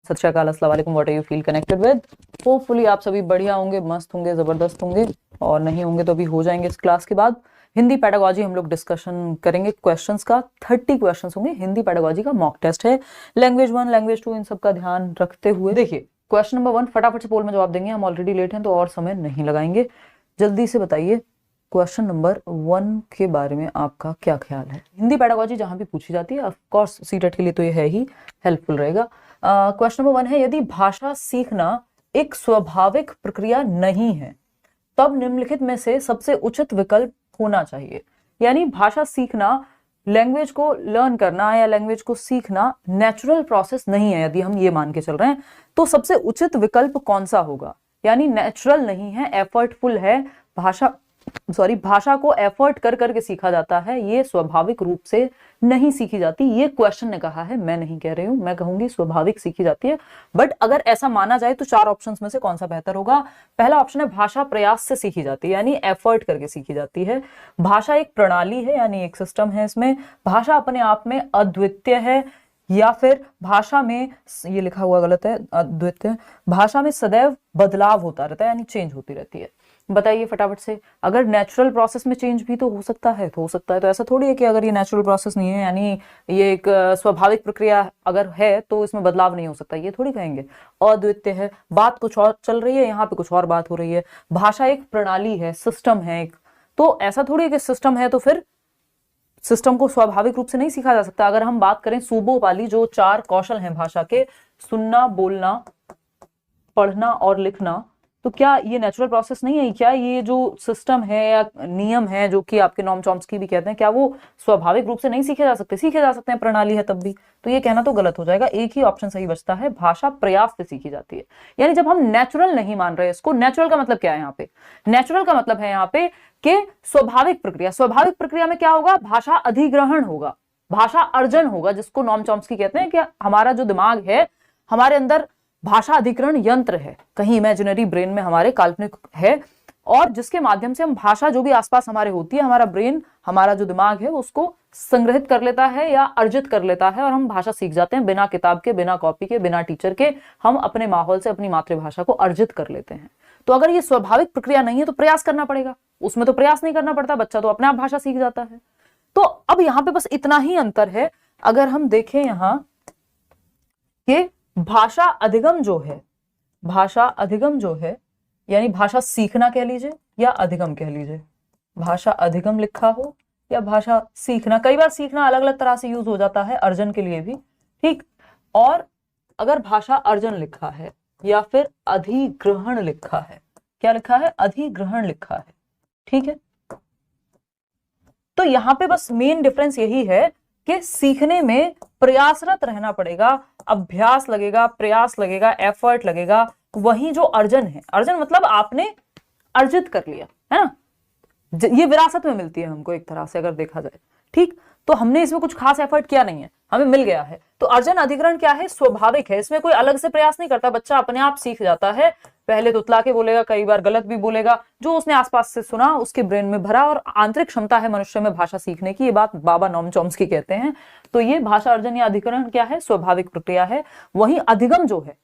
सत श्री अकाल, अस्सलाम वालेकुम। What are you feel connected with. Hopefully आप सभी बढ़िया होंगे, मस्त होंगे, जबरदस्त होंगे, और नहीं होंगे तो अभी हो जाएंगे इस क्लास के बाद। हिंदी पेडागोजी हम लोग डिस्कशन करेंगे क्वेश्चंस का। 30 क्वेश्चंस होंगे। हिंदी पेडागोजी का मॉक टेस्ट है, लैंग्वेज 1 लैंग्वेज 2 इन सब का ध्यान रखते हुए। देखिए क्वेश्चन नंबर 1 फटाफट से पोल में जवाब देंगे, हम ऑलरेडी लेट हैं तो और समय नहीं लगाएंगे। जल्दी से बताइए क्वेश्चन नंबर 1 के बारे में आपका क्या ख्याल है। हिंदी पेडागोजी जहां भी पूछी जाती है, ऑफ कोर्स सीटेट के लिए तो ये है ही, हेल्पफुल रहेगा। क्वेश्चन नंबर 1 है, यदि भाषा सीखना एक स्वाभाविक प्रक्रिया नहीं है तब निम्नलिखित में से सबसे उचित विकल्प होना चाहिए। यानी भाषा सीखना, लैंग्वेज को लर्न करना या लैंग्वेज को सीखना नेचुरल प्रोसेस नहीं है, यदि हम ये मान के चल रहे हैं तो सबसे उचित विकल्प कौन सा होगा। यानी नेचुरल नहीं है, एफर्टफुल है, भाषा को एफर्ट कर करके सीखा जाता है, ये स्वाभाविक रूप से नहीं सीखी जाती। ये क्वेश्चन ने कहा है, मैं नहीं कह रही हूं, मैं कहूंगी स्वाभाविक सीखी जाती है। बट अगर ऐसा माना जाए तो 4 ऑप्शंस में से कौन सा बेहतर होगा। पहला ऑप्शन है भाषा प्रयास से सीखी जाती है, यानी एफर्ट करके सीखी जाती है। भाषा एक प्रणाली है, यानी एक सिस्टम है, इसमें भाषा अपने आप में अद्वितीय है। या फिर भाषा में, ये लिखा हुआ गलत है, अद्वितीय, भाषा में सदैव बदलाव होता रहता है, यानी चेंज होती रहती है। बताइए फटाफट से, अगर नेचुरल प्रोसेस में चेंज भी तो हो सकता है, तो ऐसा थोड़ी है कि अगर ये नेचुरल प्रोसेस नहीं है, यानी ये एक स्वाभाविक प्रक्रिया अगर है तो इसमें बदलाव नहीं हो सकता, ये थोड़ी कहेंगे। अद्वितीय है, बात कुछ और चल रही है, यहाँ पे कुछ और बात हो रही है। भाषा एक प्रणाली है, सिस्टम है एक, तो ऐसा थोड़ी है कि सिस्टम है तो फिर सिस्टम को स्वाभाविक रूप से नहीं सीखा जा सकता। अगर हम बात करें सूबों वाली जो 4 कौशल हैं भाषा के, सुनना, बोलना, पढ़ना और लिखना, तो क्या ये नेचुरल प्रोसेस नहीं है? क्या ये जो सिस्टम है या नियम है जो कि आपके नॉम चॉम्स्की भी कहते हैं, क्या वो स्वाभाविक रूप से नहीं सीखे जा सकते? सीखे जा सकते हैं, प्रणाली है तब भी। तो ये कहना तो गलत हो जाएगा, एक ही ऑप्शन सही बचता है, भाषा प्रयास से सीखी जाती है। यानी जब हम नेचुरल नहीं मान रहे इसको, नेचुरल का मतलब क्या है यहाँ पे? नेचुरल का मतलब है यहाँ पे कि स्वाभाविक प्रक्रिया। स्वाभाविक प्रक्रिया में क्या होगा? भाषा अधिग्रहण होगा, भाषा अर्जन होगा, जिसको नॉम चॉम्स्की कहते हैं कि हमारा जो दिमाग है, हमारे अंदर भाषा अधिग्रहण यंत्र है, कहीं इमेजिनरी ब्रेन में हमारे काल्पनिक है, और जिसके माध्यम से हम भाषा जो भी आसपास हमारे होती है, हमारा ब्रेन, हमारा जो दिमाग है उसको संग्रहित कर लेता है या अर्जित कर लेता है, और हम भाषा सीख जाते हैं बिना किताब के, बिना कॉपी के, बिना टीचर के। हम अपने माहौल से अपनी मातृभाषा को अर्जित कर लेते हैं। तो अगर ये स्वाभाविक प्रक्रिया नहीं है तो प्रयास करना पड़ेगा, उसमें तो प्रयास नहीं करना पड़ता, बच्चा तो अपने आप भाषा सीख जाता है। तो अब यहाँ पे बस इतना ही अंतर है। अगर हम देखें यहाँ कि भाषा अधिगम जो है, यानी भाषा सीखना कह लीजिए या अधिगम कह लीजिए, भाषा अधिगम लिखा हो या भाषा सीखना, कई बार सीखना अलग अलग तरह से यूज हो जाता है, अर्जन के लिए भी, ठीक। और अगर भाषा अर्जन लिखा है या फिर अधिग्रहण लिखा है, क्या लिखा है? अधिग्रहण लिखा है, ठीक है। तो यहां पे बस मेन डिफरेंस यही है कि सीखने में प्रयासरत रहना पड़ेगा, अभ्यास लगेगा, प्रयास लगेगा, एफर्ट लगेगा। वही जो अर्जन है, अर्जन मतलब आपने अर्जित कर लिया है ना, ये विरासत में मिलती है हमको एक तरह से अगर देखा जाए, ठीक। तो हमने इसमें कुछ खास एफर्ट किया नहीं है, हमें मिल गया है। तो अर्जन अधिग्रहण क्या है? स्वाभाविक है, इसमें कोई अलग से प्रयास नहीं करता, बच्चा अपने आप सीख जाता है। पहले तुतला के बोलेगा, कई बार गलत भी बोलेगा, जो उसने आसपास से सुना उसके ब्रेन में भरा, और आंतरिक क्षमता है मनुष्य में भाषा सीखने की, ये बात बाबा नॉम चॉम्स्की कहते हैं। तो ये भाषा अर्जन या अधिग्रहण क्या है? स्वाभाविक प्रक्रिया है। वहीं अधिगम जो है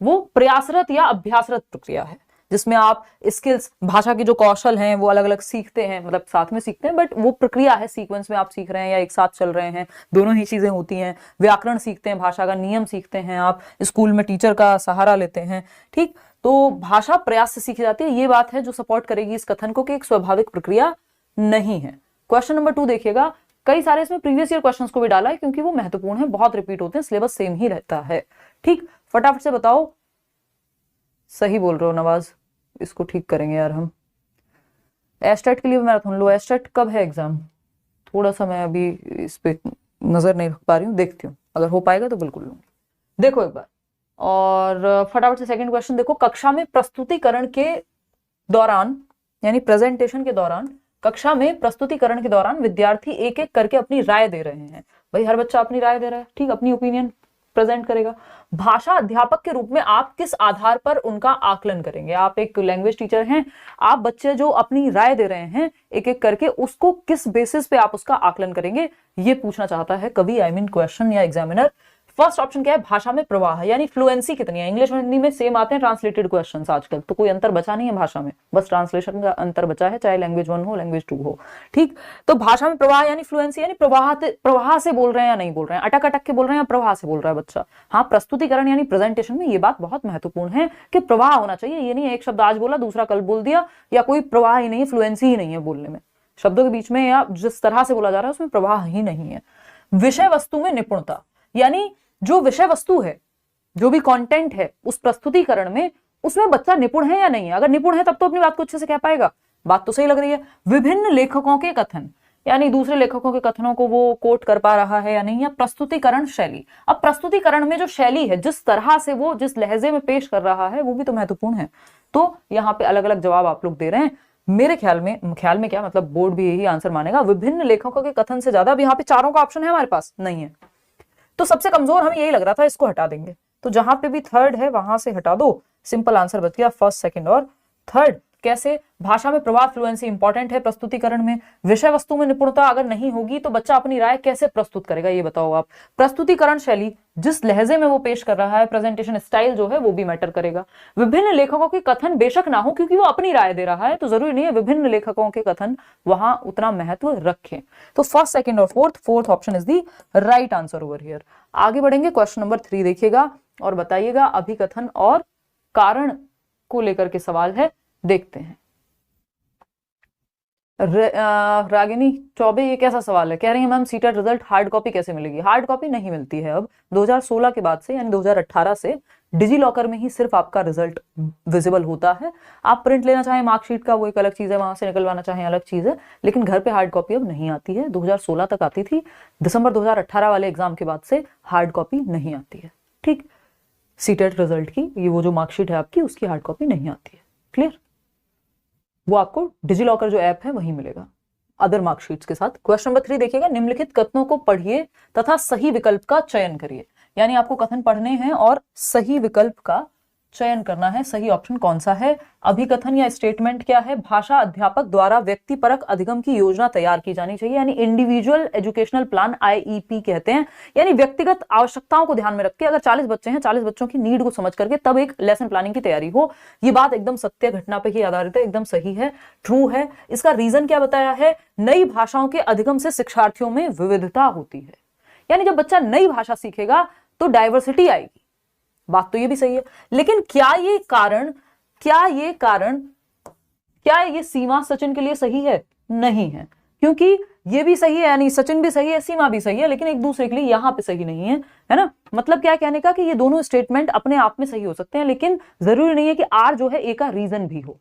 वो प्रयासरत या अभ्यासरत प्रक्रिया है, जिसमें आप स्किल्स, भाषा के जो कौशल हैं वो अलग अलग सीखते हैं, मतलब साथ में सीखते हैं, बट वो प्रक्रिया है, सीक्वेंस में आप सीख रहे हैं या एक साथ चल रहे हैं, दोनों ही चीजें होती हैं। व्याकरण सीखते हैं, भाषा का नियम सीखते हैं, आप स्कूल में टीचर का सहारा लेते हैं, ठीक। तो भाषा प्रयास से सीखी जाती है, ये बात है जो सपोर्ट करेगी इस कथन को कि एक स्वाभाविक प्रक्रिया नहीं है। क्वेश्चन नंबर 2 देखिएगा, कई सारे इसमें प्रीवियस ईयर क्वेश्चंस को भी डाला है क्योंकि वो महत्वपूर्ण है, बहुत रिपीट होते हैं, सिलेबस सेम ही रहता है, ठीक। फटाफट से बताओ, सही बोल रहे हो नवाज, इसको ठीक करेंगे यार हम। एस्टेट के लिए मैराथन लो, एस्टेट कब है एग्जाम? थोड़ा सा मैं अभी इस पे नजर नहीं रख पा रही हूँ, देखती हूँ, अगर हो पाएगा तो बिल्कुल लूंगी। देखो एक बार, और फटाफट से सेकंड क्वेश्चन देखो, कक्षा में प्रस्तुतिकरण के दौरान, यानी प्रेजेंटेशन के दौरान, कक्षा में प्रस्तुतिकरण के दौरान विद्यार्थी एक एक करके अपनी राय दे रहे हैं। भाई हर बच्चा अपनी राय दे रहा है, ठीक, अपनी ओपिनियन प्रेजेंट करेगा। भाषा अध्यापक के रूप में आप किस आधार पर उनका आकलन करेंगे? आप एक लैंग्वेज टीचर हैं, आप बच्चे जो अपनी राय दे रहे हैं एक एक करके, उसको किस बेसिस पे आप उसका आकलन करेंगे, ये पूछना चाहता है कवि, आई मीन क्वेश्चन या एग्जामिनर। फर्स्ट ऑप्शन क्या है, भाषा में प्रवाह यानी फ्लुएंसी कितनी है। इंग्लिश और हिंदी में सेम आते हैं ट्रांसलेटेड क्वेश्चंस आजकल, तो कोई अंतर बचा नहीं है भाषा में, बस ट्रांसलेशन का अंतर बचा है, चाहे लैंग्वेज 1 हो लैंग्वेज 2 हो। ठीक, तो भाषा में प्रवाह यानी फ्लुएंसी यानी प्रवाह से बोल रहे हैं या नहीं बोल रहे हैं, अटक अटक के बोल रहे हैं या प्रवाह से बोल रहा है बच्चा। हाँ, प्रस्तुतिकरण यानी प्रेजेंटेशन में ये बात बहुत महत्वपूर्ण है कि प्रवाह होना चाहिए, ये नहीं एक शब्द आज बोला दूसरा कल बोल दिया, या कोई प्रवाह ही नहीं है, फ्लुएंसी ही नहीं है बोलने में, शब्दों के बीच में या जिस तरह से बोला जा रहा है उसमें प्रवाह ही नहीं है। विषय वस्तु में निपुणता यानी जो विषय वस्तु है, जो भी कंटेंट है उस प्रस्तुतिकरण में, उसमें बच्चा निपुण है या नहीं है। अगर निपुण है तब तो अपनी बात को अच्छे से कह पाएगा, बात तो सही लग रही है। विभिन्न लेखकों के कथन यानी दूसरे लेखकों के कथनों को वो कोट कर पा रहा है या नहीं। या प्रस्तुतिकरण शैली, अब प्रस्तुतिकरण में जो शैली है, जिस तरह से वो जिस लहजे में पेश कर रहा है, वो भी तो महत्वपूर्ण है। तो यहाँ पे अलग अलग जवाब आप लोग दे रहे हैं। मेरे ख्याल में क्या मतलब, बोर्ड भी यही आंसर मानेगा। विभिन्न लेखकों के कथन से ज्यादा, अब यहाँ पे चारों का ऑप्शन है हमारे पास नहीं है, तो सबसे कमजोर हमें यही लग रहा था, इसको हटा देंगे। तो जहां पे भी थर्ड है वहां से हटा दो, सिंपल आंसर बच गया फर्स्ट, सेकंड और थर्ड। कैसे, भाषा में प्रवाह फ्लुएंसी इंपॉर्टेंट है प्रस्तुतिकरण में। विषय वस्तु में निपुणता अगर नहीं होगी तो बच्चा अपनी राय कैसे प्रस्तुत करेगा, ये बताओ आप। प्रस्तुतिकरण शैली, जिस लहजे में वो पेश कर रहा है, प्रेजेंटेशन स्टाइल जो है वो भी मैटर करेगा। विभिन्न लेखकों के कथन बेशक ना हो, क्योंकि वो अपनी राय दे रहा है, तो जरूरी नहीं है विभिन्न लेखकों के कथन वहां उतना महत्व रखें। तो फर्स्ट, सेकंड और fourth option is the right answer over here. आगे बढ़ेंगे, क्वेश्चन नंबर 3 देखिएगा और बताइएगा। अभिकथन और कारण को लेकर के सवाल है, देखते हैं। रागिनी चौबे, ये कैसा सवाल है? कह रही है ma'am CTET result hard copy कैसे मिलेगी? हार्ड कॉपी नहीं मिलती है अब, 2016 के बाद से यानी 2018 से डिजी लॉकर में ही सिर्फ आपका रिजल्ट विजिबल होता है। आप प्रिंट लेना चाहें मार्कशीट का वो एक अलग चीज है, वहां से निकलवाना चाहें अलग चीज है, लेकिन घर पे हार्ड कॉपी अब नहीं आती है। 2016 तक आती थी, दिसंबर 2018 वाले एग्जाम के बाद से हार्ड कॉपी नहीं आती है। ठीक, सीटेट रिजल्ट की ये वो जो मार्कशीट है आपकी, उसकी हार्ड कॉपी नहीं आती है। क्लियर, वो आपको डिजी लॉकर जो ऐप है वहीं मिलेगा अदर मार्कशीट्स के साथ। क्वेश्चन नंबर 3 देखिएगा। निम्नलिखित कथनों को पढ़िए तथा सही विकल्प का चयन करिए, यानी आपको कथन पढ़ने हैं और सही विकल्प का चयन करना है। सही ऑप्शन कौन सा है? अभिकथन या स्टेटमेंट क्या है? भाषा अध्यापक द्वारा व्यक्तिपरक अधिगम की योजना तैयार की जानी चाहिए, यानी इंडिविजुअल एजुकेशनल प्लान, IEP कहते हैं, यानी व्यक्तिगत आवश्यकताओं को ध्यान में रख के अगर 40 बच्चे हैं, 40 बच्चों की नीड को समझ करके तब एक लेसन प्लानिंग की तैयारी हो। ये बात एकदम सत्य घटना पे ही आधारित है, एकदम सही है, ट्रू है। इसका रीजन क्या बताया है? नई भाषाओं के अधिगम से शिक्षार्थियों में विविधता होती है, यानी जब बच्चा नई भाषा सीखेगा तो डाइवर्सिटी आएगी। बात तो ये भी सही है, लेकिन क्या ये सीमा सचिन के लिए सही है? नहीं है, क्योंकि ये भी सही है, यानी सचिन भी सही है, सीमा भी सही है, लेकिन एक दूसरे के लिए यहां पे सही नहीं है ना। मतलब क्या कहने का कि ये दोनों स्टेटमेंट अपने आप में सही हो सकते हैं, लेकिन जरूरी नहीं है कि आर जो है ए का रीजन भी हो।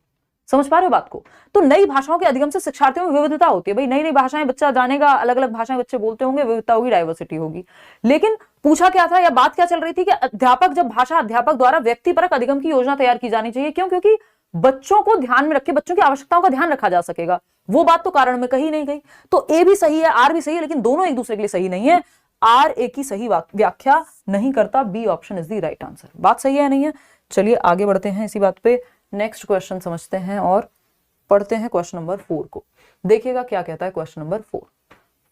समझ पा रहे हो बात को? तो नई भाषाओं के अधिगम से शिक्षार्थियों में विविधता होती है। भाई नई नई भाषाएं बच्चा जानेगा, अलग अलग भाषाएं बच्चे बोलते होंगे, विविधता होगी, डाइवर्सिटी होगी। लेकिन पूछा क्या था या बात क्या चल रही थी कि अध्यापक, जब भाषा अध्यापक द्वारा व्यक्तिपरक अधिगम की योजना तैयार की जानी चाहिए। क्यों? क्योंकि बच्चों को ध्यान में रखे, बच्चों की आवश्यकताओं का ध्यान रखा जा सकेगा। वो बात तो कारण में कही नहीं गई। तो ए भी सही है, आर भी सही है, लेकिन दोनों एक दूसरे के लिए सही नहीं है। आर ए की सही व्याख्या नहीं करता। B option is the right answer. बात सही है नहीं है? चलिए आगे बढ़ते हैं इसी बात पे। नेक्स्ट क्वेश्चन समझते हैं और पढ़ते हैं क्वेश्चन नंबर 4 को। देखिएगा क्या कहता है क्वेश्चन नंबर 4,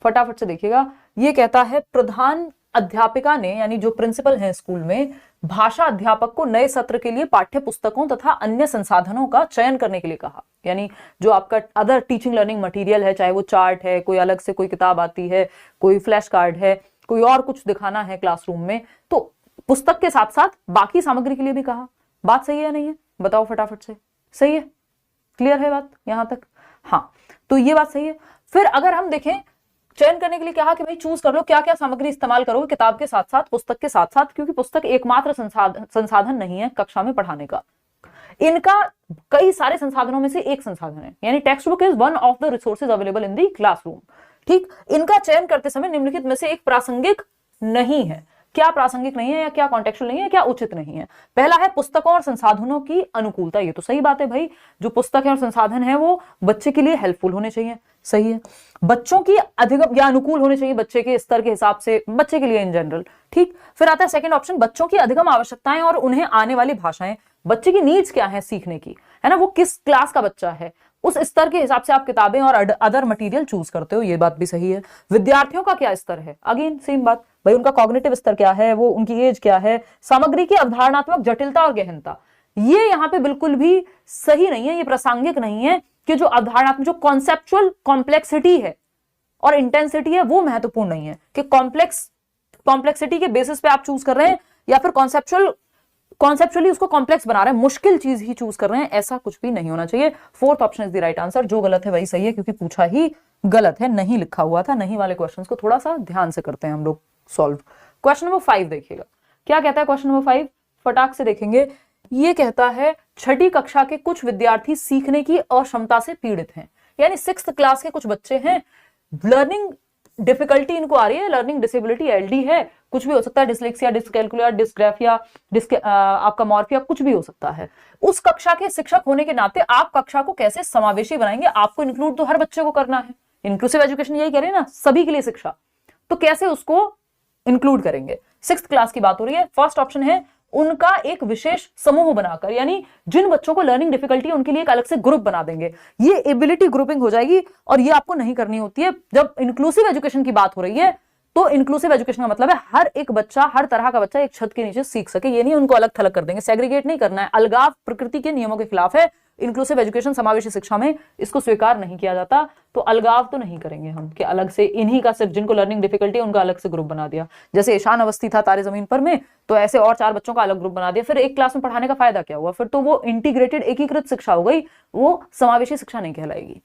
फटाफट से देखिएगा। ये कहता है प्रधान अध्यापिका ने, यानी जो प्रिंसिपल हैं स्कूल में, भाषा अध्यापक को नए सत्र के लिए पाठ्य पुस्तकों तथा अन्य संसाधनों का चयन करने के लिए कहा। यानी जो आपका अदर टीचिंग लर्निंग मटेरियल है, चाहे वो चार्ट है, कोई अलग से कोई किताब आती है, कोई फ्लैश कार्ड है, कोई और कुछ दिखाना है क्लासरूम में, तो पुस्तक के साथ साथ बाकी सामग्री के लिए भी कहा। बात सही है या नहीं है? बताओ फटाफट से। सही है? क्लियर है बात यहां तक? हाँ, तो ये बात सही है। फिर अगर हम देखें, चयन करने के लिए कहा कि भाई चूज कर लो क्या क्या सामग्री इस्तेमाल करोगे किताब के साथ साथ, पुस्तक के साथ साथ, क्योंकि पुस्तक एकमात्र संसाधन नहीं है कक्षा में पढ़ाने का। इनका कई सारे संसाधनों में से एक संसाधन है, यानी text book is one of the resources available in the classroom. ठीक, इनका चयन करते समय निम्नलिखित में से एक प्रासंगिक नहीं है। क्या प्रासंगिक नहीं है या क्या कॉन्टेक्चुअल नहीं है, क्या उचित नहीं है? पहला है पुस्तकों और संसाधनों की अनुकूलता। ये तो सही बात है भाई, जो पुस्तक है और संसाधन है वो बच्चे के लिए हेल्पफुल होने चाहिए। सही है। बच्चों की अधिगम या अनुकूल होने चाहिए, बच्चे के स्तर के हिसाब से, बच्चे के लिए इन जनरल। ठीक, फिर आता है सेकंड ऑप्शन, बच्चों की अधिगम आवश्यकताएं और उन्हें आने वाली भाषाएं। बच्चे की नीड्स क्या है सीखने की, है ना, वो किस क्लास का बच्चा है, उस स्तर के हिसाब से आप किताबें और अदर मटेरियल चूज करते हो, ये बात भी सही है। विद्यार्थियों का क्या स्तर है, अगेन सेम बात, भाई उनका कॉग्निटिव स्तर क्या है, वो उनकी एज क्या है, सामग्री की अवधारणात्मक जटिलता और गहनता, ये यहाँ पे बिल्कुल भी सही नहीं है, ये प्रासंगिक नहीं है कि जो अवधारणात्मक, जो कॉन्सेप्चुअल कॉम्प्लेक्सिटी है और इंटेंसिटी है वो महत्वपूर्ण नहीं है कि कॉम्प्लेक्सिटी के बेसिस पे आप चूज कर रहे हैं या फिर कॉन्सेप्चुअली उसको कॉम्प्लेक्स बना रहे हैं, मुश्किल चीज ही चूज कर रहे हैं, ऐसा कुछ भी नहीं होना चाहिए। Fourth option is the right answer. जो गलत है वही सही है, क्योंकि पूछा ही गलत है, नहीं लिखा हुआ था। नहीं वाले क्वेश्चंस को थोड़ा सा ध्यान से करते हैं हम लोग सॉल्व। क्वेश्चन नंबर 5 देखिएगा, क्या कहता है क्वेश्चन नंबर 5, फटाक से देखेंगे। ये कहता है छठी कक्षा के कुछ विद्यार्थी सीखने की अक्षमता से पीड़ित हैं, यानी 6th क्लास के कुछ बच्चे हैं, लर्निंग डिफिकल्टी इनको आ रही है, लर्निंग डिसेबिलिटी एलडी है, कुछ भी हो सकता है, डिसलेक्सिया, डिसकैलकुलिया, डिसग्राफिया, आपका मॉर्फिया, कुछ भी हो सकता है। उस कक्षा के शिक्षक होने के नाते आप कक्षा को कैसे समावेशी बनाएंगे, आपको इंक्लूड तो हर बच्चे को करना है, इंक्लूसिव एजुकेशन यही कह रहे हैं ना, सभी के लिए शिक्षा, तो कैसे उसको इंक्लूड करेंगे। 6th क्लास की बात हो रही है। फर्स्ट ऑप्शन है उनका एक विशेष समूह बनाकर, यानी जिन बच्चों को लर्निंग डिफिकल्टी है उनके लिए एक अलग से ग्रुप बना देंगे, ये एबिलिटी ग्रुपिंग हो जाएगी, और ये आपको नहीं करनी होती है। जब इंक्लूसिव एजुकेशन की बात हो रही है तो इंक्लूसिव एजुकेशन का मतलब है हर एक बच्चा, हर तरह का बच्चा एक छत के नीचे सीख सके, ये नहीं उनको अलग थलग कर देंगे, सेग्रीगेट नहीं करना है। अलगाव प्रकृति के नियमों के खिलाफ है, इंक्लूसिव एजुकेशन, समावेशी शिक्षा में इसको स्वीकार नहीं किया जाता, तो अलगाव तो नहीं करेंगे हम कि अलग से इन्हीं का सिर्फ जिनको लर्निंग डिफिकल्टी है उनका अलग से ग्रुप बना दिया। जैसे ईशान अवस्थी था तारे जमीन पर में, तो ऐसे और 4 बच्चों का अलग ग्रुप बना दिया, फिर एक क्लास में पढ़ाने का फायदा क्या हुआ, फिर तो वो इंटीग्रेटेड एकीकृत शिक्षा हो गई, वो समावेशी शिक्षा नहीं कहलाएगी।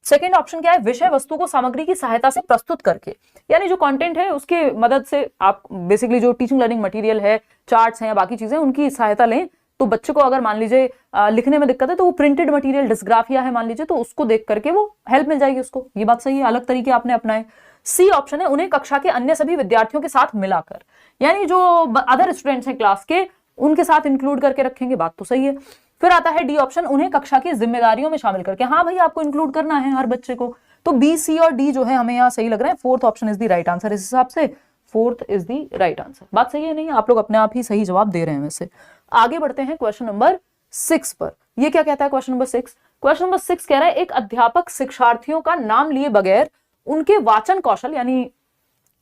सेकेंड ऑप्शन क्या है, विषय वस्तु को सामग्री की सहायता से प्रस्तुत करके, यानी जो कंटेंट है उसके मदद से आप बेसिकली जो टीचिंग लर्निंग मटेरियल है, चार्ट्स हैं या बाकी चीजें, उनकी सहायता लें। तो बच्चे को अगर मान लीजिए लिखने में दिक्कत है तो वो प्रिंटेड मटेरियल डिस्ग्राफिया है मान लीजिए, तो उसको देख करके वो हेल्प मिल जाएगी उसको, ये बात सही है, अलग तरीके आपने अपनाए। सी ऑप्शन है उन्हें कक्षा के अन्य सभी विद्यार्थियों के साथ मिलाकर, यानी जो अदर स्टूडेंट्स हैं क्लास के उनके साथ इंक्लूड करके रखेंगे, बात तो सही है। फिर आता है डी ऑप्शन, उन्हें कक्षा की जिम्मेदारियों में शामिल करके, हाँ भाई आपको इंक्लूड करना है हर बच्चे को, तो बी, सी और डी जो है हमें यहाँ सही लग रहा है। Fourth option is the right answer, इस हिसाब से fourth is the right answer. बात सही है नहीं, आप लोग अपने आप ही सही जवाब दे रहे हैं वैसे। आगे बढ़ते हैं क्वेश्चन नंबर 6 पर। ये क्या कहता है क्वेश्चन नंबर 6, क्वेश्चन नंबर 6 कह रहा है एक अध्यापक शिक्षार्थियों का नाम लिए बगैर उनके वाचन कौशल यानी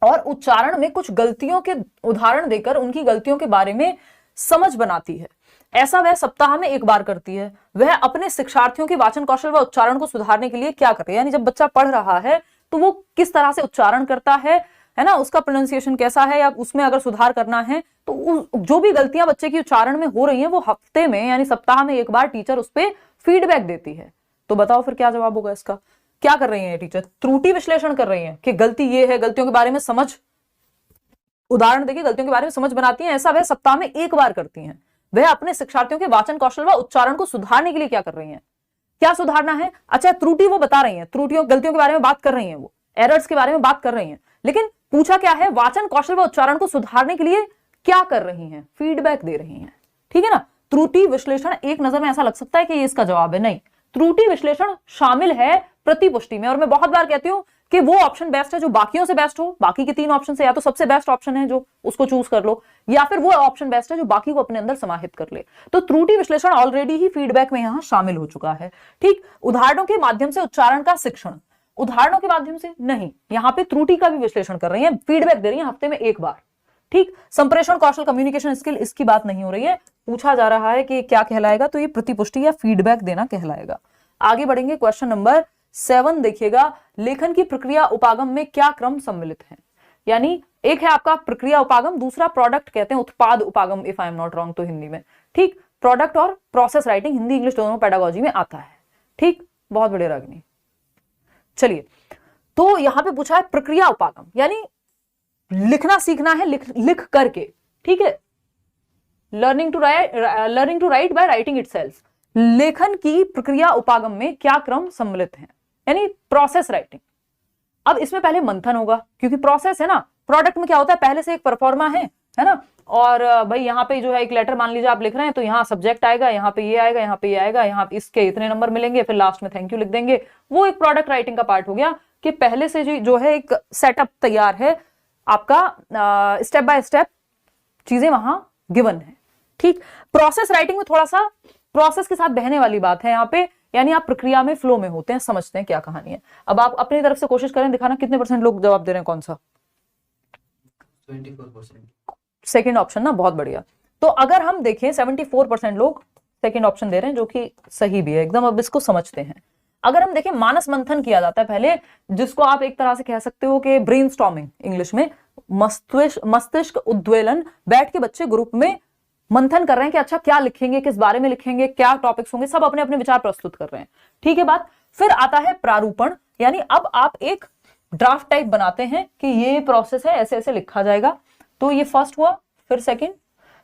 और उच्चारण में कुछ गलतियों के उदाहरण देकर उनकी गलतियों के बारे में समझ बनाती है। ऐसा वह सप्ताह में एक बार करती है। वह अपने शिक्षार्थियों के वाचन कौशल व उच्चारण को सुधारने के लिए क्या करे, यानी जब बच्चा पढ़ रहा है तो वो किस तरह से उच्चारण करता है ना, उसका प्रोनाउंसिएशन कैसा है, या उसमें अगर सुधार करना है तो जो भी गलतियां बच्चे की उच्चारण में हो रही हैं वो हफ्ते में यानी सप्ताह में एक बार टीचर उस पर फीडबैक देती है। तो बताओ फिर क्या जवाब होगा इसका। क्या कर रही है टीचर, त्रुटि विश्लेषण कर रही है कि गलती ये है, गलतियों के बारे में समझ, उदाहरण देखिए, गलतियों के बारे में समझ बनाती हैं, ऐसा वह सप्ताह में एक बार करती हैं। वह अपने शिक्षार्थियों के वाचन कौशल व उच्चारण को सुधारने के लिए क्या कर रही हैं, क्या सुधारना है। अच्छा, त्रुटि वो बता रही हैं, त्रुटियों गलतियों के बारे में बात कर रही हैं, वो एरर्स के बारे में बात कर रही हैं, लेकिन पूछा क्या है, वाचन कौशल व उच्चारण को सुधारने के लिए क्या कर रही हैं, फीडबैक दे रही हैं। ठीक है ना। त्रुटि विश्लेषण एक नजर में ऐसा लग सकता है कि ये इसका जवाब है, नहीं, त्रुटि विश्लेषण शामिल है प्रतिपुष्टि में। और मैं बहुत बार कहती हूं कि वो ऑप्शन बेस्ट है जो बाकियों से बेस्ट हो, बाकी के 3 ऑप्शन से या तो सबसे बेस्ट ऑप्शन है जो उसको चूज कर लो, या फिर वो ऑप्शन बेस्ट है जो बाकी को अपने अंदर समाहित कर ले। तो त्रुटि विश्लेषण ऑलरेडी ही फीडबैक में यहां शामिल हो चुका है। ठीक, उदाहरणों के माध्यम से उच्चारण का शिक्षण, उदाहरणों के माध्यम से नहीं, यहां पे त्रुटि का भी विश्लेषण कर रही है, फीडबैक दे रही है हफ्ते में एक बार। ठीक, संप्रेषण कौशल, कम्युनिकेशन स्किल, इसकी बात नहीं हो रही है, पूछा जा रहा है कि क्या कहलाएगा, तो ये प्रतिपुष्टि या फीडबैक देना कहलाएगा। आगे बढ़ेंगे क्वेश्चन नंबर 7 देखिएगा, लेखन की प्रक्रिया उपागम में क्या क्रम सम्मिलित है। यानी एक है आपका प्रक्रिया उपागम, दूसरा प्रोडक्ट कहते हैं उत्पाद उपागम, if I am not wrong तो हिंदी में। ठीक, प्रोडक्ट और प्रोसेस राइटिंग हिंदी इंग्लिश दोनों पेडागोजी में आता है। ठीक, बहुत बड़े रागनी। चलिए, तो यहां पे पूछा है प्रक्रिया उपागम, यानी लिखना सीखना है लिख करके। ठीक है, learning to write by writing itself. लेखन की प्रक्रिया उपागम में क्या क्रम सम्मिलित है, यानी प्रोसेस राइटिंग। अब इसमें पहले मंथन होगा क्योंकि प्रोसेस है ना, प्रोडक्ट में क्या होता है, पहले से एक परफॉर्मा है ना, और भाई यहाँ पे जो है एक लेटर मान लीजिए आप लिख रहे हैं, तो यहाँ सब्जेक्ट आएगा, यहाँ पे ये आएगा, यहाँ पे ये आएगा, यहाँ इसके इतने नंबर मिलेंगे, फिर लास्ट में थैंक यू लिख देंगे। वो एक प्रोडक्ट राइटिंग का पार्ट हो गया कि पहले से जो है एक सेटअप तैयार है आपका, स्टेप बाय स्टेप चीजें वहां गिवन है। ठीक, प्रोसेस राइटिंग में थोड़ा सा प्रोसेस के साथ बहने वाली बात है यहाँ पे यानी आप प्रक्रिया में, फ्लो में होते हैं, समझते हैं क्या कहानी है। अब आप अपनी तरफ से कोशिश करें, दिखाना कितने % लोग जवाब दे रहे हैं, कौन सा? 24%। सेकेंड ऑप्शन ना, बहुत बढ़िया। तो अगर हम देखें 74% लोग सेकेंड ऑप्शन दे रहे हैं, जो कि सही भी है एकदम। अब इसको समझते हैं। अगर हम देखें, मानस मंथन किया जाता है पहले, जिसको आप एक तरह से कह सकते हो कि ब्रेनस्टॉर्मिंग इंग्लिश में, मस्तिष्क उद्वेलन। बैठ के बच्चे ग्रुप में मंथन कर रहे हैं कि अच्छा क्या लिखेंगे, किस बारे में लिखेंगे, क्या टॉपिक्स होंगे, सब अपने अपने विचार प्रस्तुत कर रहे हैं। ठीक है बात। फिर आता है प्रारूपण, यानी अब आप एक ड्राफ्ट टाइप बनाते हैं कि ये प्रोसेस है, ऐसे ऐसे लिखा जाएगा। तो ये फर्स्ट हुआ। फिर सेकंड,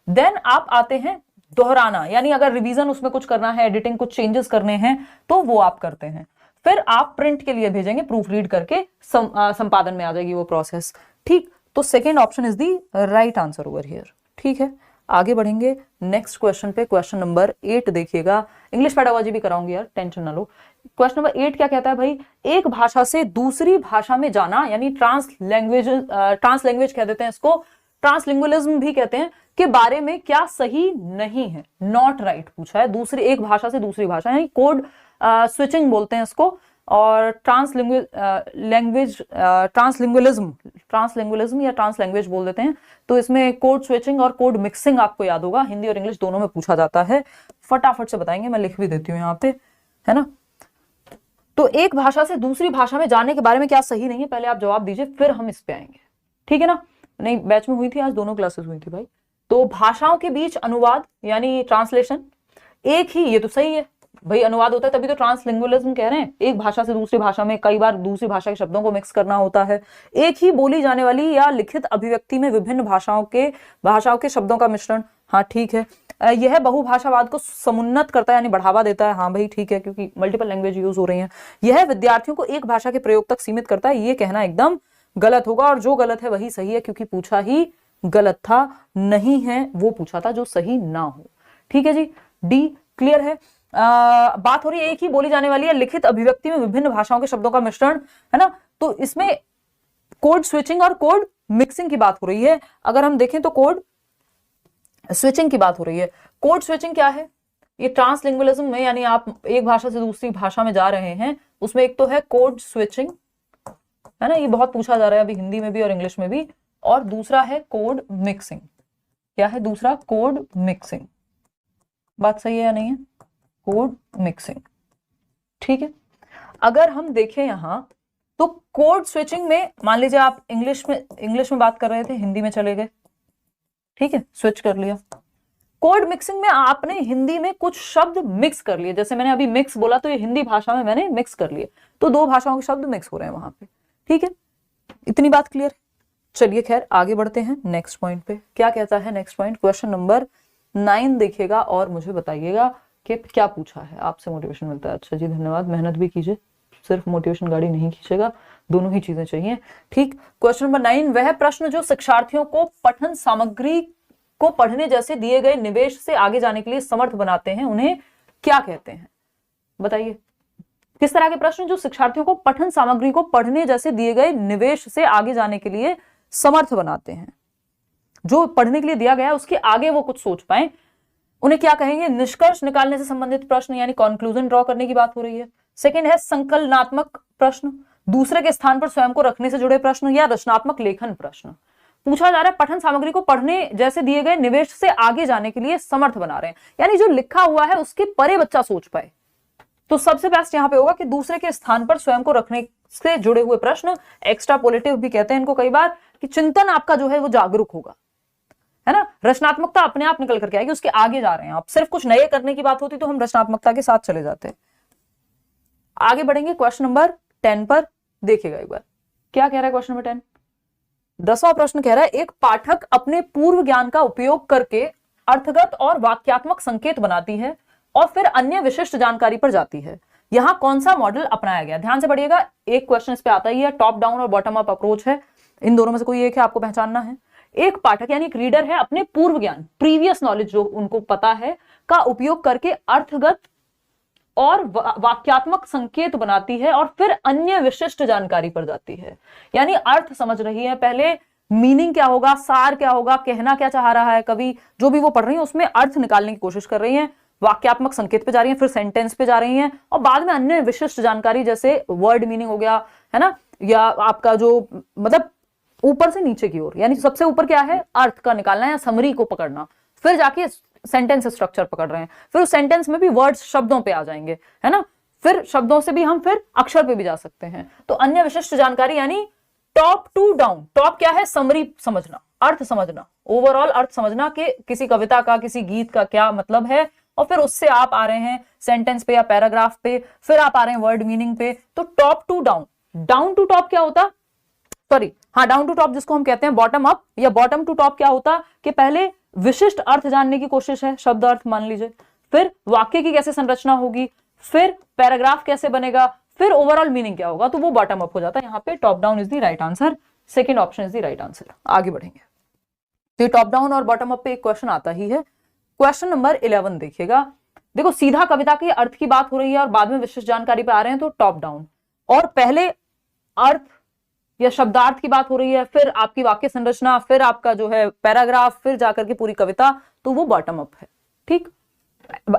देन आप आते हैं दोहराना, यानी अगर रिवीजन उसमें कुछ करना है, एडिटिंग, कुछ चेंजेस करने हैं, तो वो आप करते हैं। फिर आप प्रिंट के लिए भेजेंगे, प्रूफ रीड करके संपादन में आ जाएगी वो प्रोसेस। ठीक, तो second option is the right answer over here. ठीक है, आगे बढ़ेंगे नेक्स्ट क्वेश्चन पे। क्वेश्चन नंबर 8 देखिएगा। इंग्लिश पेडागोजी भी कराऊंगी यार, टेंशन ना लो। क्वेश्चन नंबर 8 क्या कहता है भाई? एक भाषा से दूसरी भाषा में जाना, यानी ट्रांस लैंग्वेज कह देते हैं इसको, ट्रांसलिंगुअलिज्म भी कहते हैं, के बारे में क्या सही नहीं है? नॉट राइट पूछा है। दूसरी एक भाषा से दूसरी भाषा, यानी कोड स्विचिंग बोलते हैं इसको, और ट्रांसलिंगुअलिज्म या ट्रांस लैंग्वेज बोल देते हैं। तो इसमें कोड स्विचिंग और कोड मिक्सिंग आपको याद होगा, हिंदी और इंग्लिश दोनों में पूछा जाता है। फटाफट से बताएंगे, मैं लिख भी देती हूँ यहाँ पे, है ना। तो एक भाषा से दूसरी भाषा में जाने के बारे में क्या सही नहीं है, पहले आप जवाब दीजिए, फिर हम इस पे आएंगे। ठीक है ना। नहीं, बैच में हुई थी, आज दोनों क्लासेस हुई थी भाई। तो भाषाओं के बीच अनुवाद यानी ट्रांसलेशन, एक ही, ये तो सही है भाई, अनुवाद होता है तभी तो ट्रांसलिंगुअलिज्म कह रहे हैं। एक भाषा से दूसरी भाषा में कई बार दूसरी भाषा के शब्दों को मिक्स करना होता है। एक ही बोली जाने वाली या लिखित अभिव्यक्ति में विभिन्न भाषाओं के शब्दों का मिश्रण, हाँ ठीक है। यह बहुभाषावाद को समुन्नत करता है, यानी बढ़ावा देता है, हाँ भाई ठीक है, क्योंकि मल्टीपल लैंग्वेज यूज हो रही है। यह विद्यार्थियों को एक भाषा के प्रयोग तक सीमित करता है, ये कहना एकदम गलत होगा, और जो गलत है वही सही है, क्योंकि पूछा ही गलत था, नहीं है वो पूछा था जो सही ना हो। ठीक है जी, डी क्लियर है। बात हो रही है एक ही बोली जाने वाली है लिखित अभिव्यक्ति में विभिन्न भाषाओं के शब्दों का मिश्रण, है ना। तो इसमें कोड स्विचिंग और कोड मिक्सिंग की बात हो रही है। अगर हम देखें तो कोड स्विचिंग की बात हो रही है। कोड स्विचिंग क्या है? ये ट्रांसलिंगुअलिज्म में, यानी आप एक भाषा से दूसरी भाषा में जा रहे हैं, उसमें एक तो है कोड स्विचिंग, है ना, ये बहुत पूछा जा रहा है अभी हिंदी में भी और इंग्लिश में भी। और दूसरा है कोड मिक्सिंग। क्या है दूसरा? Code mixing. बात सही है या नहीं है? Code mixing. ठीक है। अगर हम देखें यहां तो कोड स्विचिंग में, मान लीजिए आप इंग्लिश में बात कर रहे थे, हिंदी में चले गए, ठीक है, स्विच कर लिया। कोड मिक्सिंग में आपने हिंदी में कुछ शब्द मिक्स कर लिए, जैसे मैंने अभी मिक्स बोला तो ये हिंदी भाषा में मैंने मिक्स कर लिए, तो दो भाषाओं के शब्द मिक्स हो रहे हैं वहां पे। ठीक है, इतनी बात क्लियर है। चलिए खैर आगे बढ़ते हैं नेक्स्ट पॉइंट पे। क्या कहता है नेक्स्ट पॉइंट? क्वेश्चन नंबर 9 देखिएगा और मुझे बताइएगा कि क्या पूछा है। आपसे मोटिवेशन मिलता है, अच्छा जी धन्यवाद, मेहनत भी कीजिए, सिर्फ मोटिवेशन गाड़ी नहीं खींचेगा, दोनों ही चीजें चाहिए। ठीक, क्वेश्चन नंबर 9, वह प्रश्न जो शिक्षार्थियों को पठन सामग्री को पढ़ने जैसे दिए गए निवेश से आगे जाने के लिए समर्थ बनाते हैं, उन्हें क्या कहते हैं? बताइए, किस तरह के प्रश्न जो शिक्षार्थियों को पठन सामग्री को पढ़ने जैसे दिए गए निवेश से आगे जाने के लिए समर्थ बनाते हैं? जो पढ़ने के लिए दिया गया है उसके आगे वो कुछ सोच पाए, उन्हें क्या कहेंगे? निष्कर्ष निकालने से संबंधित प्रश्न, यानी कंक्लूजन ड्रॉ करने की बात हो रही है। सेकंड है संकलनात्मक प्रश्न, दूसरे के स्थान पर स्वयं को रखने से जुड़े प्रश्न, या रचनात्मक लेखन प्रश्न। पूछा जा रहा है पठन सामग्री को पढ़ने जैसे दिए गए निवेश से आगे जाने के लिए समर्थ बना रहे हैं, यानी जो लिखा हुआ है उसके परे बच्चा सोच पाए। तो सबसे बेस्ट यहां पे होगा कि दूसरे के स्थान पर स्वयं को रखने से जुड़े हुए प्रश्न, एक्स्ट्रापोलेटिव भी कहते हैं इनको कई बार, कि चिंतन आपका जो है वो जागरूक होगा, है ना। रचनात्मकता अपने आप निकल करके आएगी, उसके आगे जा रहे हैं आप। सिर्फ कुछ नए करने की बात होती तो हम रचनात्मकता के साथ चले जाते। आगे बढ़ेंगे क्वेश्चन नंबर 10 पर, देखिएगा एक बार क्या कह रहा है क्वेश्चन नंबर 10। 10वां प्रश्न कह रहा है एक पाठक अपने पूर्व ज्ञान का उपयोग करके अर्थगत और वाक्यात्मक संकेत बनाती है और फिर अन्य विशिष्ट जानकारी पर जाती है। यहां कौन सा मॉडल अपनाया गया? ध्यान से पढ़िएगा, एक क्वेश्चन इस पे आता ही है, टॉप डाउन और बॉटम अप अप्रोच है, इन दोनों में से कोई एक है, आपको पहचानना है। एक पाठक यानी एक रीडर है, अपने पूर्व ज्ञान, प्रीवियस नॉलेज जो उनको पता है, का उपयोग करके अर्थगत और वाक्यात्मक संकेत बनाती है और फिर अन्य विशिष्ट जानकारी पर जाती है। यानी अर्थ समझ रही है पहले, मीनिंग क्या होगा, सार क्या होगा, कहना क्या चाह रहा है कवि, जो भी वो पढ़ रही है उसमें अर्थ निकालने की कोशिश कर रही है। वाक्यात्मक संकेत पे जा रही हैं, फिर सेंटेंस पे जा रही हैं, और बाद में अन्य विशिष्ट जानकारी जैसे वर्ड मीनिंग हो गया, है ना, या आपका जो मतलब ऊपर से नीचे की ओर, यानी सबसे ऊपर क्या है, अर्थ का निकालना या समरी को पकड़ना, फिर जाके सेंटेंस स्ट्रक्चर पकड़ रहे हैं, फिर उस सेंटेंस में भी वर्ड्स शब्दों पे आ जाएंगे, है ना, फिर शब्दों से भी हम फिर अक्षर पे भी जा सकते हैं। तो अन्य विशिष्ट जानकारी यानी टॉप टू डाउन। टॉप क्या है, समरी समझना, अर्थ समझना, ओवरऑल अर्थ समझना कि किसी कविता का, किसी गीत का क्या मतलब है, और फिर उससे आप आ रहे हैं सेंटेंस पे या पैराग्राफ पे, फिर आप आ रहे हैं वर्ड मीनिंग पे। तो top to down, down to top क्या होता, सॉरी हाँ, डाउन टू टॉप जिसको हम कहते हैं बॉटम अप, या बॉटम टू टॉप क्या होता कि पहले विशिष्ट अर्थ जानने की कोशिश है, शब्द अर्थ मान लीजिए, फिर वाक्य की कैसे संरचना होगी, फिर पैराग्राफ कैसे बनेगा, फिर ओवरऑल मीनिंग क्या होगा, तो वो बॉटम अप हो जाता है। यहाँ पे top down is the right answer, second option is the right answer. आगे बढ़ेंगे, तो टॉप डाउन और बॉटम अप पे एक क्वेश्चन आता ही है। क्वेश्चन नंबर 11 देखिएगा। देखो सीधा कविता के अर्थ की बात हो रही है और बाद में विशिष्ट जानकारी पे आ रहे हैं, तो टॉप डाउन, और पहले अर्थ या शब्दार्थ की बात हो रही है, फिर आपकी वाक्य संरचना, फिर आपका जो है पैराग्राफ, फिर जाकर के पूरी कविता, तो वो बॉटम अप है। ठीक,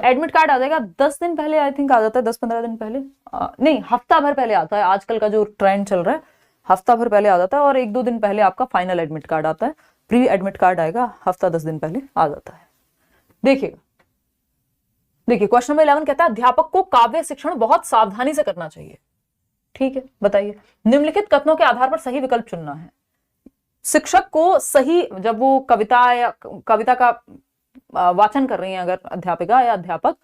एडमिट कार्ड आ जाएगा 10 दिन पहले, आई थिंक आ जाता है 10-15 दिन पहले, नहीं हफ्ता भर पहले आता है, आजकल का जो ट्रेंड चल रहा है हफ्ता भर पहले आ जाता है, और 1-2 दिन पहले आपका फाइनल एडमिट कार्ड आता है, प्री एडमिट कार्ड आएगा हफ्ता 10 दिन पहले आ जाता है। देखिएगा, देखिए क्वेश्चन नंबर 11 कहता है अध्यापक को काव्य शिक्षण बहुत सावधानी से करना चाहिए। ठीक है, बताइए, निम्नलिखित कथनों के आधार पर सही विकल्प चुनना है। शिक्षक को सही, जब वो कविता या कविता का वाचन कर रही हैं अगर अध्यापिका या अध्यापक,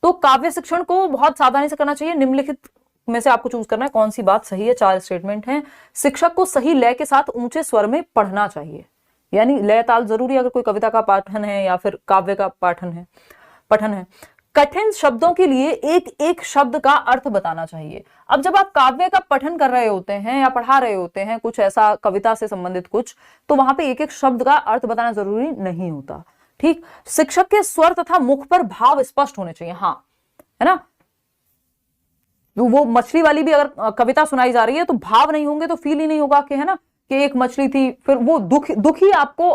तो काव्य शिक्षण को बहुत सावधानी से करना चाहिए। निम्नलिखित में से आपको चूज करना है कौन सी बात सही है। 4 स्टेटमेंट हैं। शिक्षक को सही लय के साथ ऊंचे स्वर में पढ़ना चाहिए, यानी लय ताल जरूरी अगर कोई कविता का पाठन है या फिर काव्य का पठन है। कठिन शब्दों के लिए एक एक शब्द का अर्थ बताना चाहिए। अब जब आप काव्य का पठन कर रहे होते हैं या पढ़ा रहे होते हैं कुछ ऐसा कविता से संबंधित कुछ, तो वहां पे एक एक शब्द का अर्थ बताना जरूरी नहीं होता। ठीक, शिक्षक के स्वर तथा मुख पर भाव स्पष्ट होने चाहिए। हाँ, है ना, वो मछली वाली भी अगर कविता सुनाई जा रही है तो भाव नहीं होंगे तो फील ही नहीं होगा कि, है ना, कि एक मछली थी, फिर वो दुख ही आपको,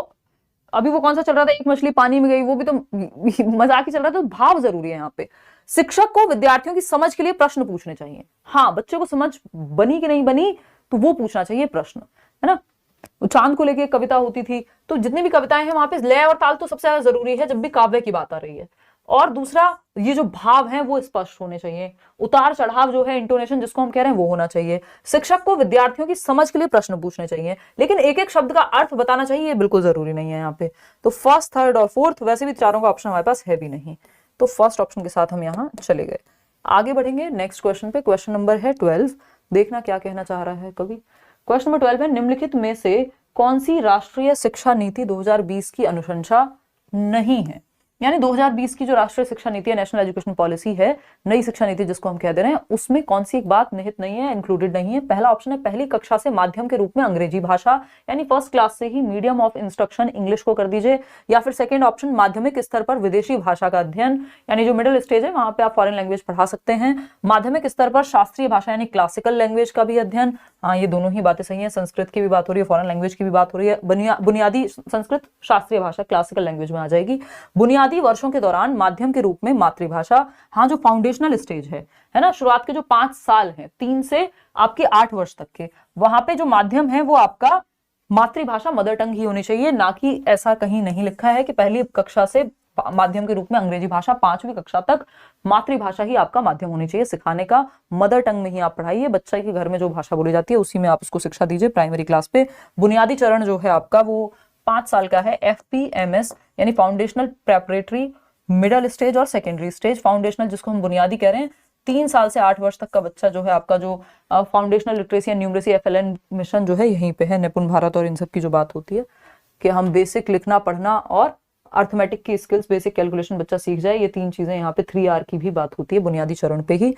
अभी वो कौन सा चल रहा था, एक मछली पानी में गई, वो भी तो मजाक ही चल रहा था। तो भाव जरूरी है यहाँ पे। शिक्षक को विद्यार्थियों की समझ के लिए प्रश्न पूछने चाहिए। हाँ, बच्चे को समझ बनी कि नहीं बनी तो वो पूछना चाहिए प्रश्न, है ना। चांद को लेके एक कविता होती थी, तो जितनी भी कविताएं हैं वहां पे लय और ताल तो सबसे ज्यादा जरूरी है जब भी काव्य की बात आ रही है। और दूसरा, ये जो भाव हैं वो स्पष्ट होने चाहिए। उतार चढ़ाव जो है, इंटोनेशन जिसको हम कह रहे हैं, वो होना चाहिए। शिक्षक को विद्यार्थियों की समझ के लिए प्रश्न पूछने चाहिए, लेकिन एक एक शब्द का अर्थ बताना चाहिए, ये बिल्कुल जरूरी नहीं है यहाँ पे। तो फर्स्ट, थर्ड और फोर्थ, वैसे भी चारों का ऑप्शन हमारे पास है भी नहीं, तो फर्स्ट ऑप्शन के साथ हम यहाँ चले गए। आगे बढ़ेंगे नेक्स्ट क्वेश्चन पे। क्वेश्चन नंबर है 12, देखना क्या कहना चाह रहा है कवि। क्वेश्चन नंबर 12 है, निम्नलिखित में से कौन सी राष्ट्रीय शिक्षा नीति 2020 की अनुशंसा नहीं है। यानी 2020 की जो राष्ट्रीय शिक्षा नीति है, नेशनल एजुकेशन पॉलिसी है, नई शिक्षा नीति जिसको हम कह दे रहे हैं, उसमें कौन सी एक बात निहित नहीं है, इंक्लूडेड नहीं है। पहला ऑप्शन है, पहली कक्षा से माध्यम के रूप में अंग्रेजी भाषा, यानी फर्स्ट क्लास से ही मीडियम ऑफ इंस्ट्रक्शन इंग्लिश को कर दीजिए। या फिर सेकंड ऑप्शन, माध्यमिक स्तर पर विदेशी भाषा का अध्ययन, यानी जो मिडिल स्टेज है वहां पे आप फॉरेन लैंग्वेज पढ़ा सकते हैं। माध्यमिक स्तर पर शास्त्रीय भाषा यानी क्लासिकल लैंग्वेज का भी अध्ययन। हाँ, ये दोनों ही बातें सही है, संस्कृत की भी बात हो रही है, फॉरेन लैंग्वेज की भी बात हो रही है। बुनियादी संस्कृत शास्त्रीय भाषा क्लासिकल लैंग्वेज में आ जाएगी। बुनियादी वर्षों के दौरान माध्यम के रूप में मातृभाषा, हाँ जो फाउंडेशनल स्टेज है ना, शुरुआत के जो 5 साल हैं, 3 से आपके 8 वर्ष तक के, वहां पे जो माध्यम है वो आपका मातृभाषा मदर टंग ही होनी चाहिए। ना कि ऐसा कहीं नहीं लिखा है कि पहली कक्षा से माध्यम के रूप में अंग्रेजी भाषा, 5वीं कक्षा तक मातृभाषा ही आपका माध्यम होनी चाहिए सिखाने का। मदर टंग में ही आप पढ़ाइए, बच्चे के घर में जो भाषा बोली जाती है उसी में आप उसको शिक्षा दीजिए प्राइमरी क्लास पे। बुनियादी चरण जो है आपका वो 5 साल का है, FPMS यानी फाउंडेशनल प्रेपरेटरी, मिडिल स्टेज और सेकेंडरी स्टेज। फाउंडेशनल जिसको हम बुनियादी कह रहे हैं, 3 साल से 8 वर्ष तक का बच्चा जो है आपका, जो foundational literacy and numeracy FLN mission जो है यहीं पे है, निपुण भारत और इन सब की जो बात होती है कि हम बेसिक लिखना पढ़ना और अर्थमेटिक की स्किल्स, बेसिक कैलकुलेशन बच्चा सीख जाए, ये 3 चीजें यहाँ पे 3R की भी बात होती है बुनियादी चरण पे ही।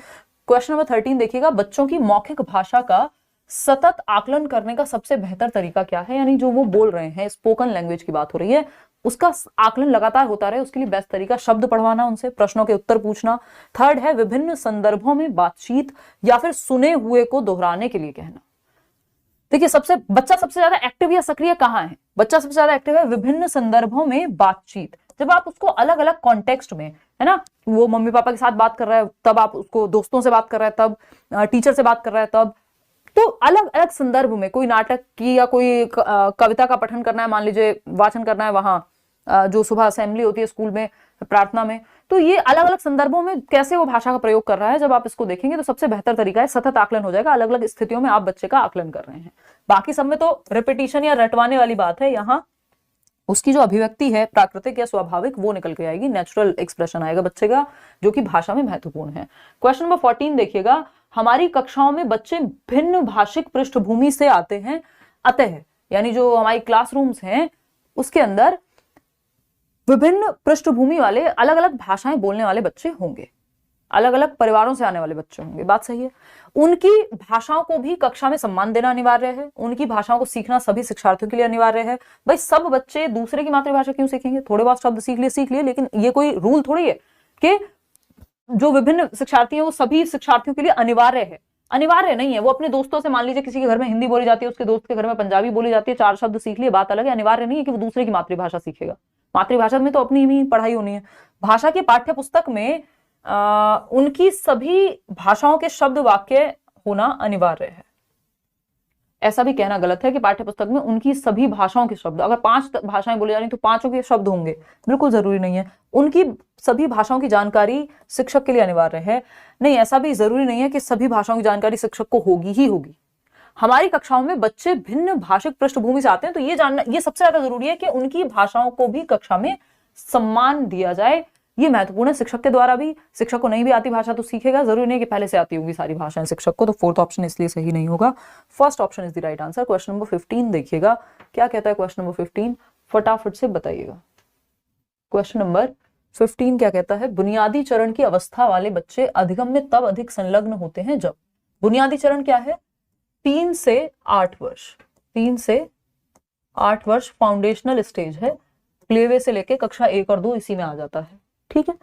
क्वेश्चन नंबर 13 देखिएगा, बच्चों की मौखिक भाषा का सतत आकलन करने का सबसे बेहतर तरीका क्या है। यानी जो वो बोल रहे हैं, स्पोकन लैंग्वेज की बात हो रही है, उसका आकलन लगातार होता रहे, उसके लिए बेस्ट तरीका शब्द पढ़वाना, उनसे प्रश्नों के उत्तर पूछना। थर्ड है, विभिन्न संदर्भों में बातचीत या फिर सुने हुए को दोहराने के लिए कहना। देखिए, बच्चा सबसे ज्यादा एक्टिव या सक्रिय कहाँ है? बच्चा सबसे ज्यादा एक्टिव है विभिन्न संदर्भों में बातचीत, जब आप उसको अलग अलग कॉन्टेक्स्ट में, है ना, वो मम्मी पापा के साथ बात कर रहा है तब, आप उसको दोस्तों से बात कर रहा है तब, टीचर से बात कर रहा है तब, तो अलग अलग संदर्भ में कोई नाटक की या कोई कविता का पठन करना है, मान लीजिए वाचन करना है वहां जो सुबह असेंबली होती है स्कूल में, प्रार्थना में, तो ये अलग अलग संदर्भों में कैसे वो भाषा का प्रयोग कर रहा है, जब आप इसको देखेंगे तो सबसे बेहतर तरीका है सतत आकलन हो जाएगा। अलग अलग स्थितियों में आप बच्चे का आकलन कर रहे हैं। बाकी सब में तो रिपीटिशन या रटवाने वाली बात है, यहाँ उसकी जो अभिव्यक्ति है प्राकृतिक या स्वाभाविक वो निकल के आएगी, नेचुरल एक्सप्रेशन आएगा बच्चे का, जो कि भाषा में महत्वपूर्ण है। क्वेश्चन नंबर 14 देखिएगा, हमारी कक्षाओं में बच्चे भिन्न भाषिक पृष्ठभूमि से आते हैं, अतः यानी जो हमारी क्लासरूम्स हैं उसके अंदर विभिन्न पृष्ठभूमि वाले अलग अलग भाषाएं बोलने वाले बच्चे होंगे, अलग अलग परिवारों से आने वाले बच्चे होंगे, बात सही है। उनकी भाषाओं को भी कक्षा में सम्मान देना अनिवार्य है, उनकी भाषाओं को सीखना सभी शिक्षार्थियों के लिए अनिवार्य है। भाई सब बच्चे दूसरे की मातृभाषा क्यों सीखेंगे, थोड़े बहुत शब्द सीख लिए, लेकिन ये कोई रूल थोड़ी है कि जो विभिन्न शिक्षार्थी हैं वो सभी शिक्षार्थियों के लिए अनिवार्य है, अनिवार्य नहीं है। वो अपने दोस्तों से, मान लीजिए किसी के घर में हिंदी बोली जाती है, उसके दोस्त के घर में पंजाबी बोली जाती है, 4 शब्द सीख लिए, बात अलग है, अनिवार्य नहीं है कि वो दूसरे की मातृभाषा सीखेगा। मातृभाषा में तो अपनी ही पढ़ाई होनी है। भाषा की पाठ्य पुस्तक में उनकी सभी भाषाओं के शब्द वाक्य होना अनिवार्य है। ऐसा भी कहना गलत है कि पाठ्य पुस्तक में उनकी सभी भाषाओं के शब्द, अगर 5 भाषाएं बोली जा रही तो 5 के शब्द होंगे, बिल्कुल जरूरी नहीं है। उनकी सभी भाषाओं की जानकारी शिक्षक के लिए अनिवार्य है, नहीं ऐसा भी जरूरी नहीं है कि सभी भाषाओं की जानकारी शिक्षक को होगी ही होगी। हमारी कक्षाओं में बच्चे भिन्न भाषिक पृष्ठभूमि से आते हैं, तो ये जानना, ये सबसे ज्यादा जरूरी है कि उनकी भाषाओं को भी कक्षा में सम्मान दिया जाए, ये महत्वपूर्ण है। शिक्षक के द्वारा भी, शिक्षक को नहीं भी आती भाषा तो सीखेगा, जरूरी नहीं कि पहले से आती होगी सारी भाषाएं शिक्षक को, तो 4th ऑप्शन इसलिए सही नहीं होगा, first option is the right answer. Question number 15 देखिएगा, क्या कहता है क्वेश्चन नंबर 15, फटाफट से बताइएगा। क्वेश्चन नंबर 15 क्या कहता है, बुनियादी चरण की अवस्था वाले बच्चे अधिगम में तब अधिक संलग्न होते हैं जब, बुनियादी चरण क्या है, 3 से 8 वर्ष, 3 से 8 वर्ष फाउंडेशनल स्टेज है, प्लेवे से लेके कक्षा 1 और 2 इसी में आ जाता है, ठीक है।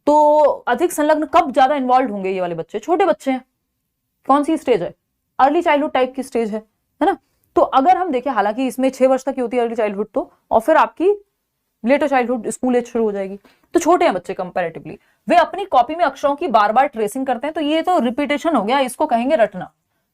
तो अधिक संलग्न कब ज्यादा इन्वॉल्व होंगे ये वाले बच्चे, छोटे बच्चे हैं, कौन सी स्टेज है, अर्ली चाइल्डहुड टाइप की स्टेज है ना। तो अगर हम देखें, हालांकि इसमें 6 वर्ष तक की होती है अर्ली चाइल्डहुड, तो और फिर आपकी लेटर चाइल्डहुड स्कूल एज शुरू हो जाएगी, तो छोटे हैं बच्चे कंपैरेटिवली, वे अपनी कॉपी में अक्षरों की बार बार ट्रेसिंग करते हैं, तो ये तो रिपीटेशन हो गया, इसको कहेंगे रटना,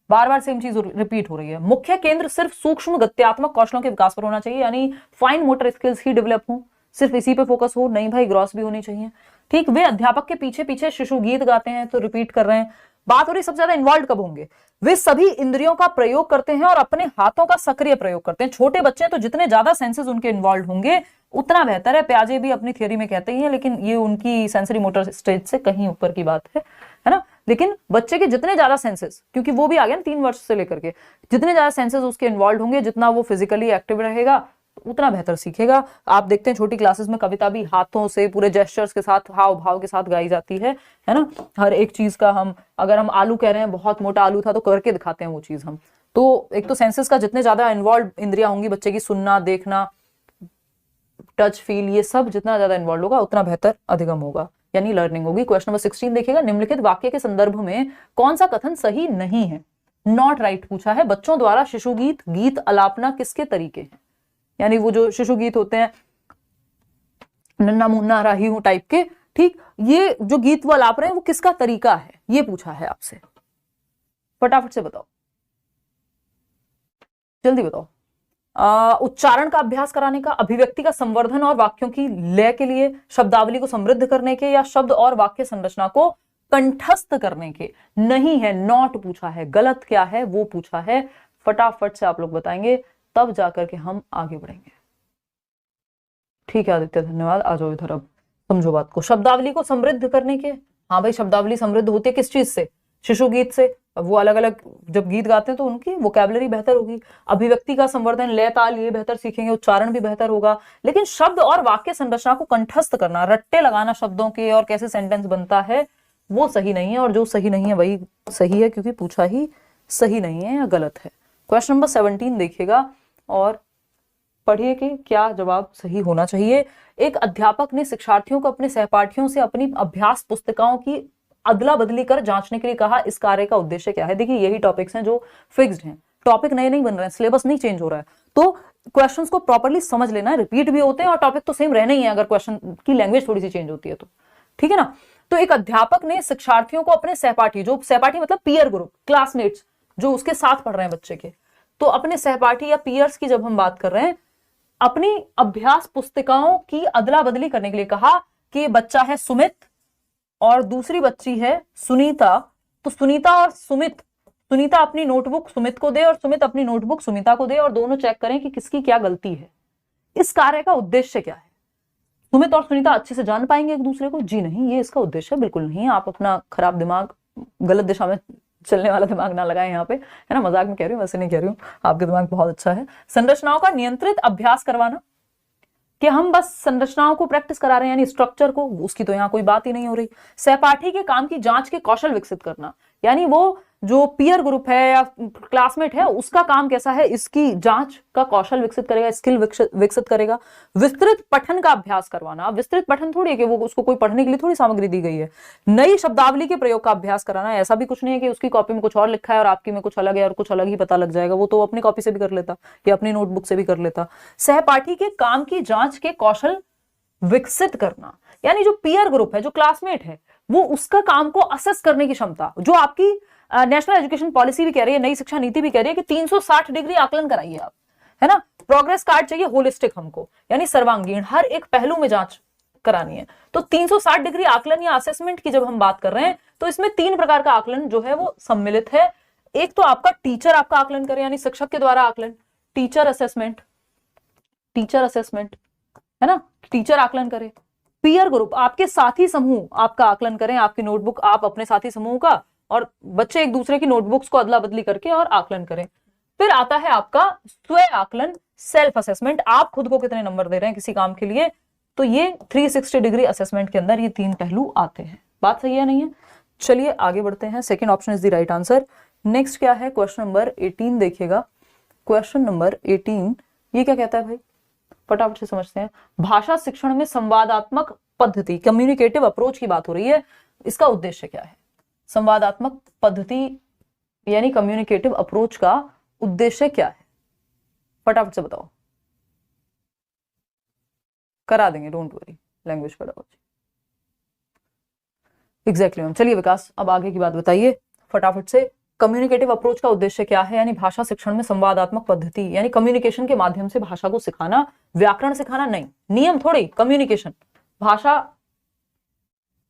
बार बार सेम चीज रिपीट हो रही है। मुख्य केंद्र सिर्फ सूक्ष्म गत्यात्मक कौशलों के विकास पर होना चाहिए, यानी फाइन मोटर स्किल्स ही डेवलप हो, सिर्फ इसी पे फोकस हो, नहीं भाई ग्रॉस भी होनी चाहिए, ठीक। वे अध्यापक के पीछे पीछे शिशु गीत गाते हैं, तो रिपीट कर रहे हैं। बात हो रही सबसे ज्यादा इन्वॉल्व कब होंगे, वे सभी इंद्रियों का प्रयोग करते हैं और अपने हाथों का सक्रिय प्रयोग करते हैं। छोटे बच्चे हैं तो जितने ज्यादा सेंसेस उनके इन्वॉल्व होंगे उतना बेहतर है। प्याजे भी अपनी थियोरी में कहते ही हैं, लेकिन ये उनकी सेंसरी मोटर स्टेज से कहीं ऊपर की बात है ना। लेकिन बच्चे के जितने ज्यादा सेंसेस, क्योंकि वो भी आ गया ना 3 वर्ष से लेकर के, जितने ज्यादा सेंसेस उसके इन्वॉल्व होंगे, जितना वो फिजिकली एक्टिव रहेगा उतना बेहतर सीखेगा। आप देखते हैं छोटी क्लासेस में कविता भी हाथों से, पूरे जेस्चर्स के साथ, हाव भाव के साथ गाई जाती है ना। हर एक चीज का हम, अगर हम आलू कह रहे हैं, बहुत मोटा आलू था, तो करके दिखाते हैं वो चीज हम। तो एक तो सेंसेस का जितने ज्यादा इन्वॉल्व इंद्रियां होंगी बच्चे की, सुनना, देखना, टच, फील, ये सब जितना ज्यादा इन्वॉल्व होगा उतना बेहतर अधिगम होगा, यानी लर्निंग होगी। क्वेश्चन नंबर 16 देखिएगा, निम्नलिखित वाक्य के संदर्भ में कौन सा कथन सही नहीं है, नॉट राइट पूछा है। बच्चों द्वारा शिशु गीत, गीत अलापना किसके तरीके हैं, यानी वो जो शिशु गीत होते हैं नन्ना मुन्ना राही हूं टाइप के, ठीक, ये जो गीत वो अलाप रहे हैं वो किसका तरीका है, ये पूछा है आपसे, फटाफट से बताओ, जल्दी बताओ। उच्चारण का अभ्यास कराने का, अभिव्यक्ति का संवर्धन और वाक्यों की लय के लिए, शब्दावली को समृद्ध करने के, या शब्द और वाक्य संरचना को कंठस्थ करने के। नहीं है, नॉट पूछा है, गलत क्या है वो पूछा है, फटाफट से आप लोग बताएंगे, तब जाकर के हम आगे बढ़ेंगे। ठीक है आदित्य, धन्यवाद। आ जाओ इधर, अब समझो बात को। शब्दावली को समृद्ध करने के, हाँ भाई शब्दावली समृद्ध होती है किस चीज से, शिशु गीत से। अब वो अलग अलग जब गीत गाते हैं तो उनकी वोकैबुलरी बेहतर होगी। अभिव्यक्ति का संवर्धन, लय ताल ये बेहतर सीखेंगे, उच्चारण भी बेहतर होगा। लेकिन शब्द और वाक्य संरचना को कंठस्थ करना, रट्टे लगाना शब्दों के और कैसे सेंटेंस बनता है, वो सही नहीं है, और जो सही नहीं है वही सही है, क्योंकि पूछा ही सही नहीं है या गलत है। क्वेश्चन नंबर 17 देखिएगा और पढ़िए कि क्या जवाब सही होना चाहिए। एक अध्यापक ने शिक्षार्थियों को अपने सहपाठियों से अपनी अभ्यास पुस्तिकाओं की अदला बदली कर जांचने के लिए कहा, इस कार्य का उद्देश्य क्या है। देखिए यही टॉपिक्स हैं जो फिक्स्ड हैं, टॉपिक नए नहीं बन रहे हैं, सिलेबस नहीं चेंज हो रहा है। तो क्वेश्चंस को प्रॉपरली समझ लेना है, रिपीट भी होते हैं और टॉपिक तो सेम रहना ही है अगर क्वेश्चन की लैंग्वेज थोड़ी सी चेंज होती है तो, ठीक है ना। तो एक अध्यापक ने शिक्षार्थियों को अपने सहपाठी, जो सहपाठी मतलब पीयर ग्रुप, क्लासमेट्स जो उसके साथ पढ़ रहे हैं बच्चे के, तो अपने सहपाठी या पीयर्स की जब हम बात कर रहे हैं, अपनी अभ्यास पुस्तिकाओं की अदला बदली करने के लिए कहा कि बच्चा है सुमित और दूसरी बच्ची है सुनीता, तो सुनीता और सुनीता अपनी नोटबुक सुमित को दे और सुमित अपनी नोटबुक सुनीता को दे और दोनों चेक करें कि किसकी क्या गलती है। इस कार्य का उद्देश्य क्या है? सुमित और सुनीता अच्छे से जान पाएंगे एक दूसरे को? जी नहीं, ये इसका उद्देश्य बिल्कुल नहीं है। आप अपना खराब दिमाग, गलत दिशा में चलने वाला दिमाग ना लगाएं यहाँ पे, है ना। मजाक में कह रही हूँ, वैसे नहीं कह रही हूँ, आपके दिमाग बहुत अच्छा है। संरचनाओं का नियंत्रित अभ्यास करवाना, कि हम बस संरचनाओं को प्रैक्टिस करा रहे हैं यानी स्ट्रक्चर को, उसकी तो यहाँ कोई बात ही नहीं हो रही। सहपाठी के काम की जांच के कौशल विकसित करना, यानी वो जो पीयर ग्रुप है या क्लासमेट है उसका काम कैसा है, इसकी जांच का कौशल विकसित करेगा, स्किल विकसित करेगा। विस्तृत पठन का अभ्यास करवाना, विस्तृत पठन थोड़ी है कि वो उसको कोई पढ़ने के लिए थोड़ी सामग्री दी गई है। नई शब्दावली के प्रयोग का अभ्यास कराना, ऐसा भी कुछ नहीं है कि उसकी कॉपी में कुछ और लिखा है और आपकी में कुछ अलग है और कुछ अलग ही पता लग जाएगा, वो तो अपनी कॉपी से भी कर लेता या अपनी नोटबुक से भी कर लेता। सहपाठी के काम की जांच के कौशल विकसित करना, यानी जो पीयर ग्रुप है, जो क्लासमेट है, वो उसका काम को असेस करने की क्षमता, जो आपकी नेशनल एजुकेशन पॉलिसी भी कह रही है, नई शिक्षा नीति भी कह रही है कि 360 डिग्री आकलन कराइए आप, है ना। प्रोग्रेस कार्ड चाहिए होलिस्टिक हमको, यानी सर्वांगीण, हर एक पहलू में जांच करानी है। तो 360 डिग्री आकलन या असेसमेंट की जब हम बात कर रहे हैं तो इसमें 3 प्रकार का आकलन जो है वो सम्मिलित है। एक तो आपका टीचर आपका आकलन करे, यानी शिक्षक के द्वारा आकलन, टीचर असेसमेंट है ना, टीचर आकलन करे। पीयर ग्रुप, आपके साथी समूह आपका आकलन करें, आपकी नोटबुक आप अपने साथी समूह का, और बच्चे एक दूसरे की नोटबुक्स को अदला बदली करके और आकलन करें। फिर आता है आपका स्वयं आकलन, सेल्फ असेसमेंट, आप खुद को कितने नंबर दे रहे हैं किसी काम के लिए, तो ये 360 डिग्री असेसमेंट के अंदर ये 3 पहलू आते हैं। बात सही है नहीं है? चलिए आगे बढ़ते हैं। Second option is the right answer. Next क्या है, क्वेश्चन नंबर 18 देखिएगा। क्वेश्चन नंबर 18 ये क्या कहता है भाई, फटाफट से समझते हैं। भाषा शिक्षण में संवादात्मक पद्धति, कम्युनिकेटिव अप्रोच की बात हो रही है, इसका उद्देश्य क्या है? संवादात्मक पद्धति यानी कम्युनिकेटिव अप्रोच का उद्देश्य क्या है? फटाफट से बताओ, करा देंगे, don't worry, language pedagogy. Exactly ma'am. चलिए विकास, अब आगे की बात बताइए फटाफट से। कम्युनिकेटिव अप्रोच का उद्देश्य क्या है? यानी भाषा शिक्षण में संवादात्मक पद्धति, यानी कम्युनिकेशन के माध्यम से भाषा को सिखाना, व्याकरण सिखाना नहीं, नियम थोड़ी, कम्युनिकेशन। भाषा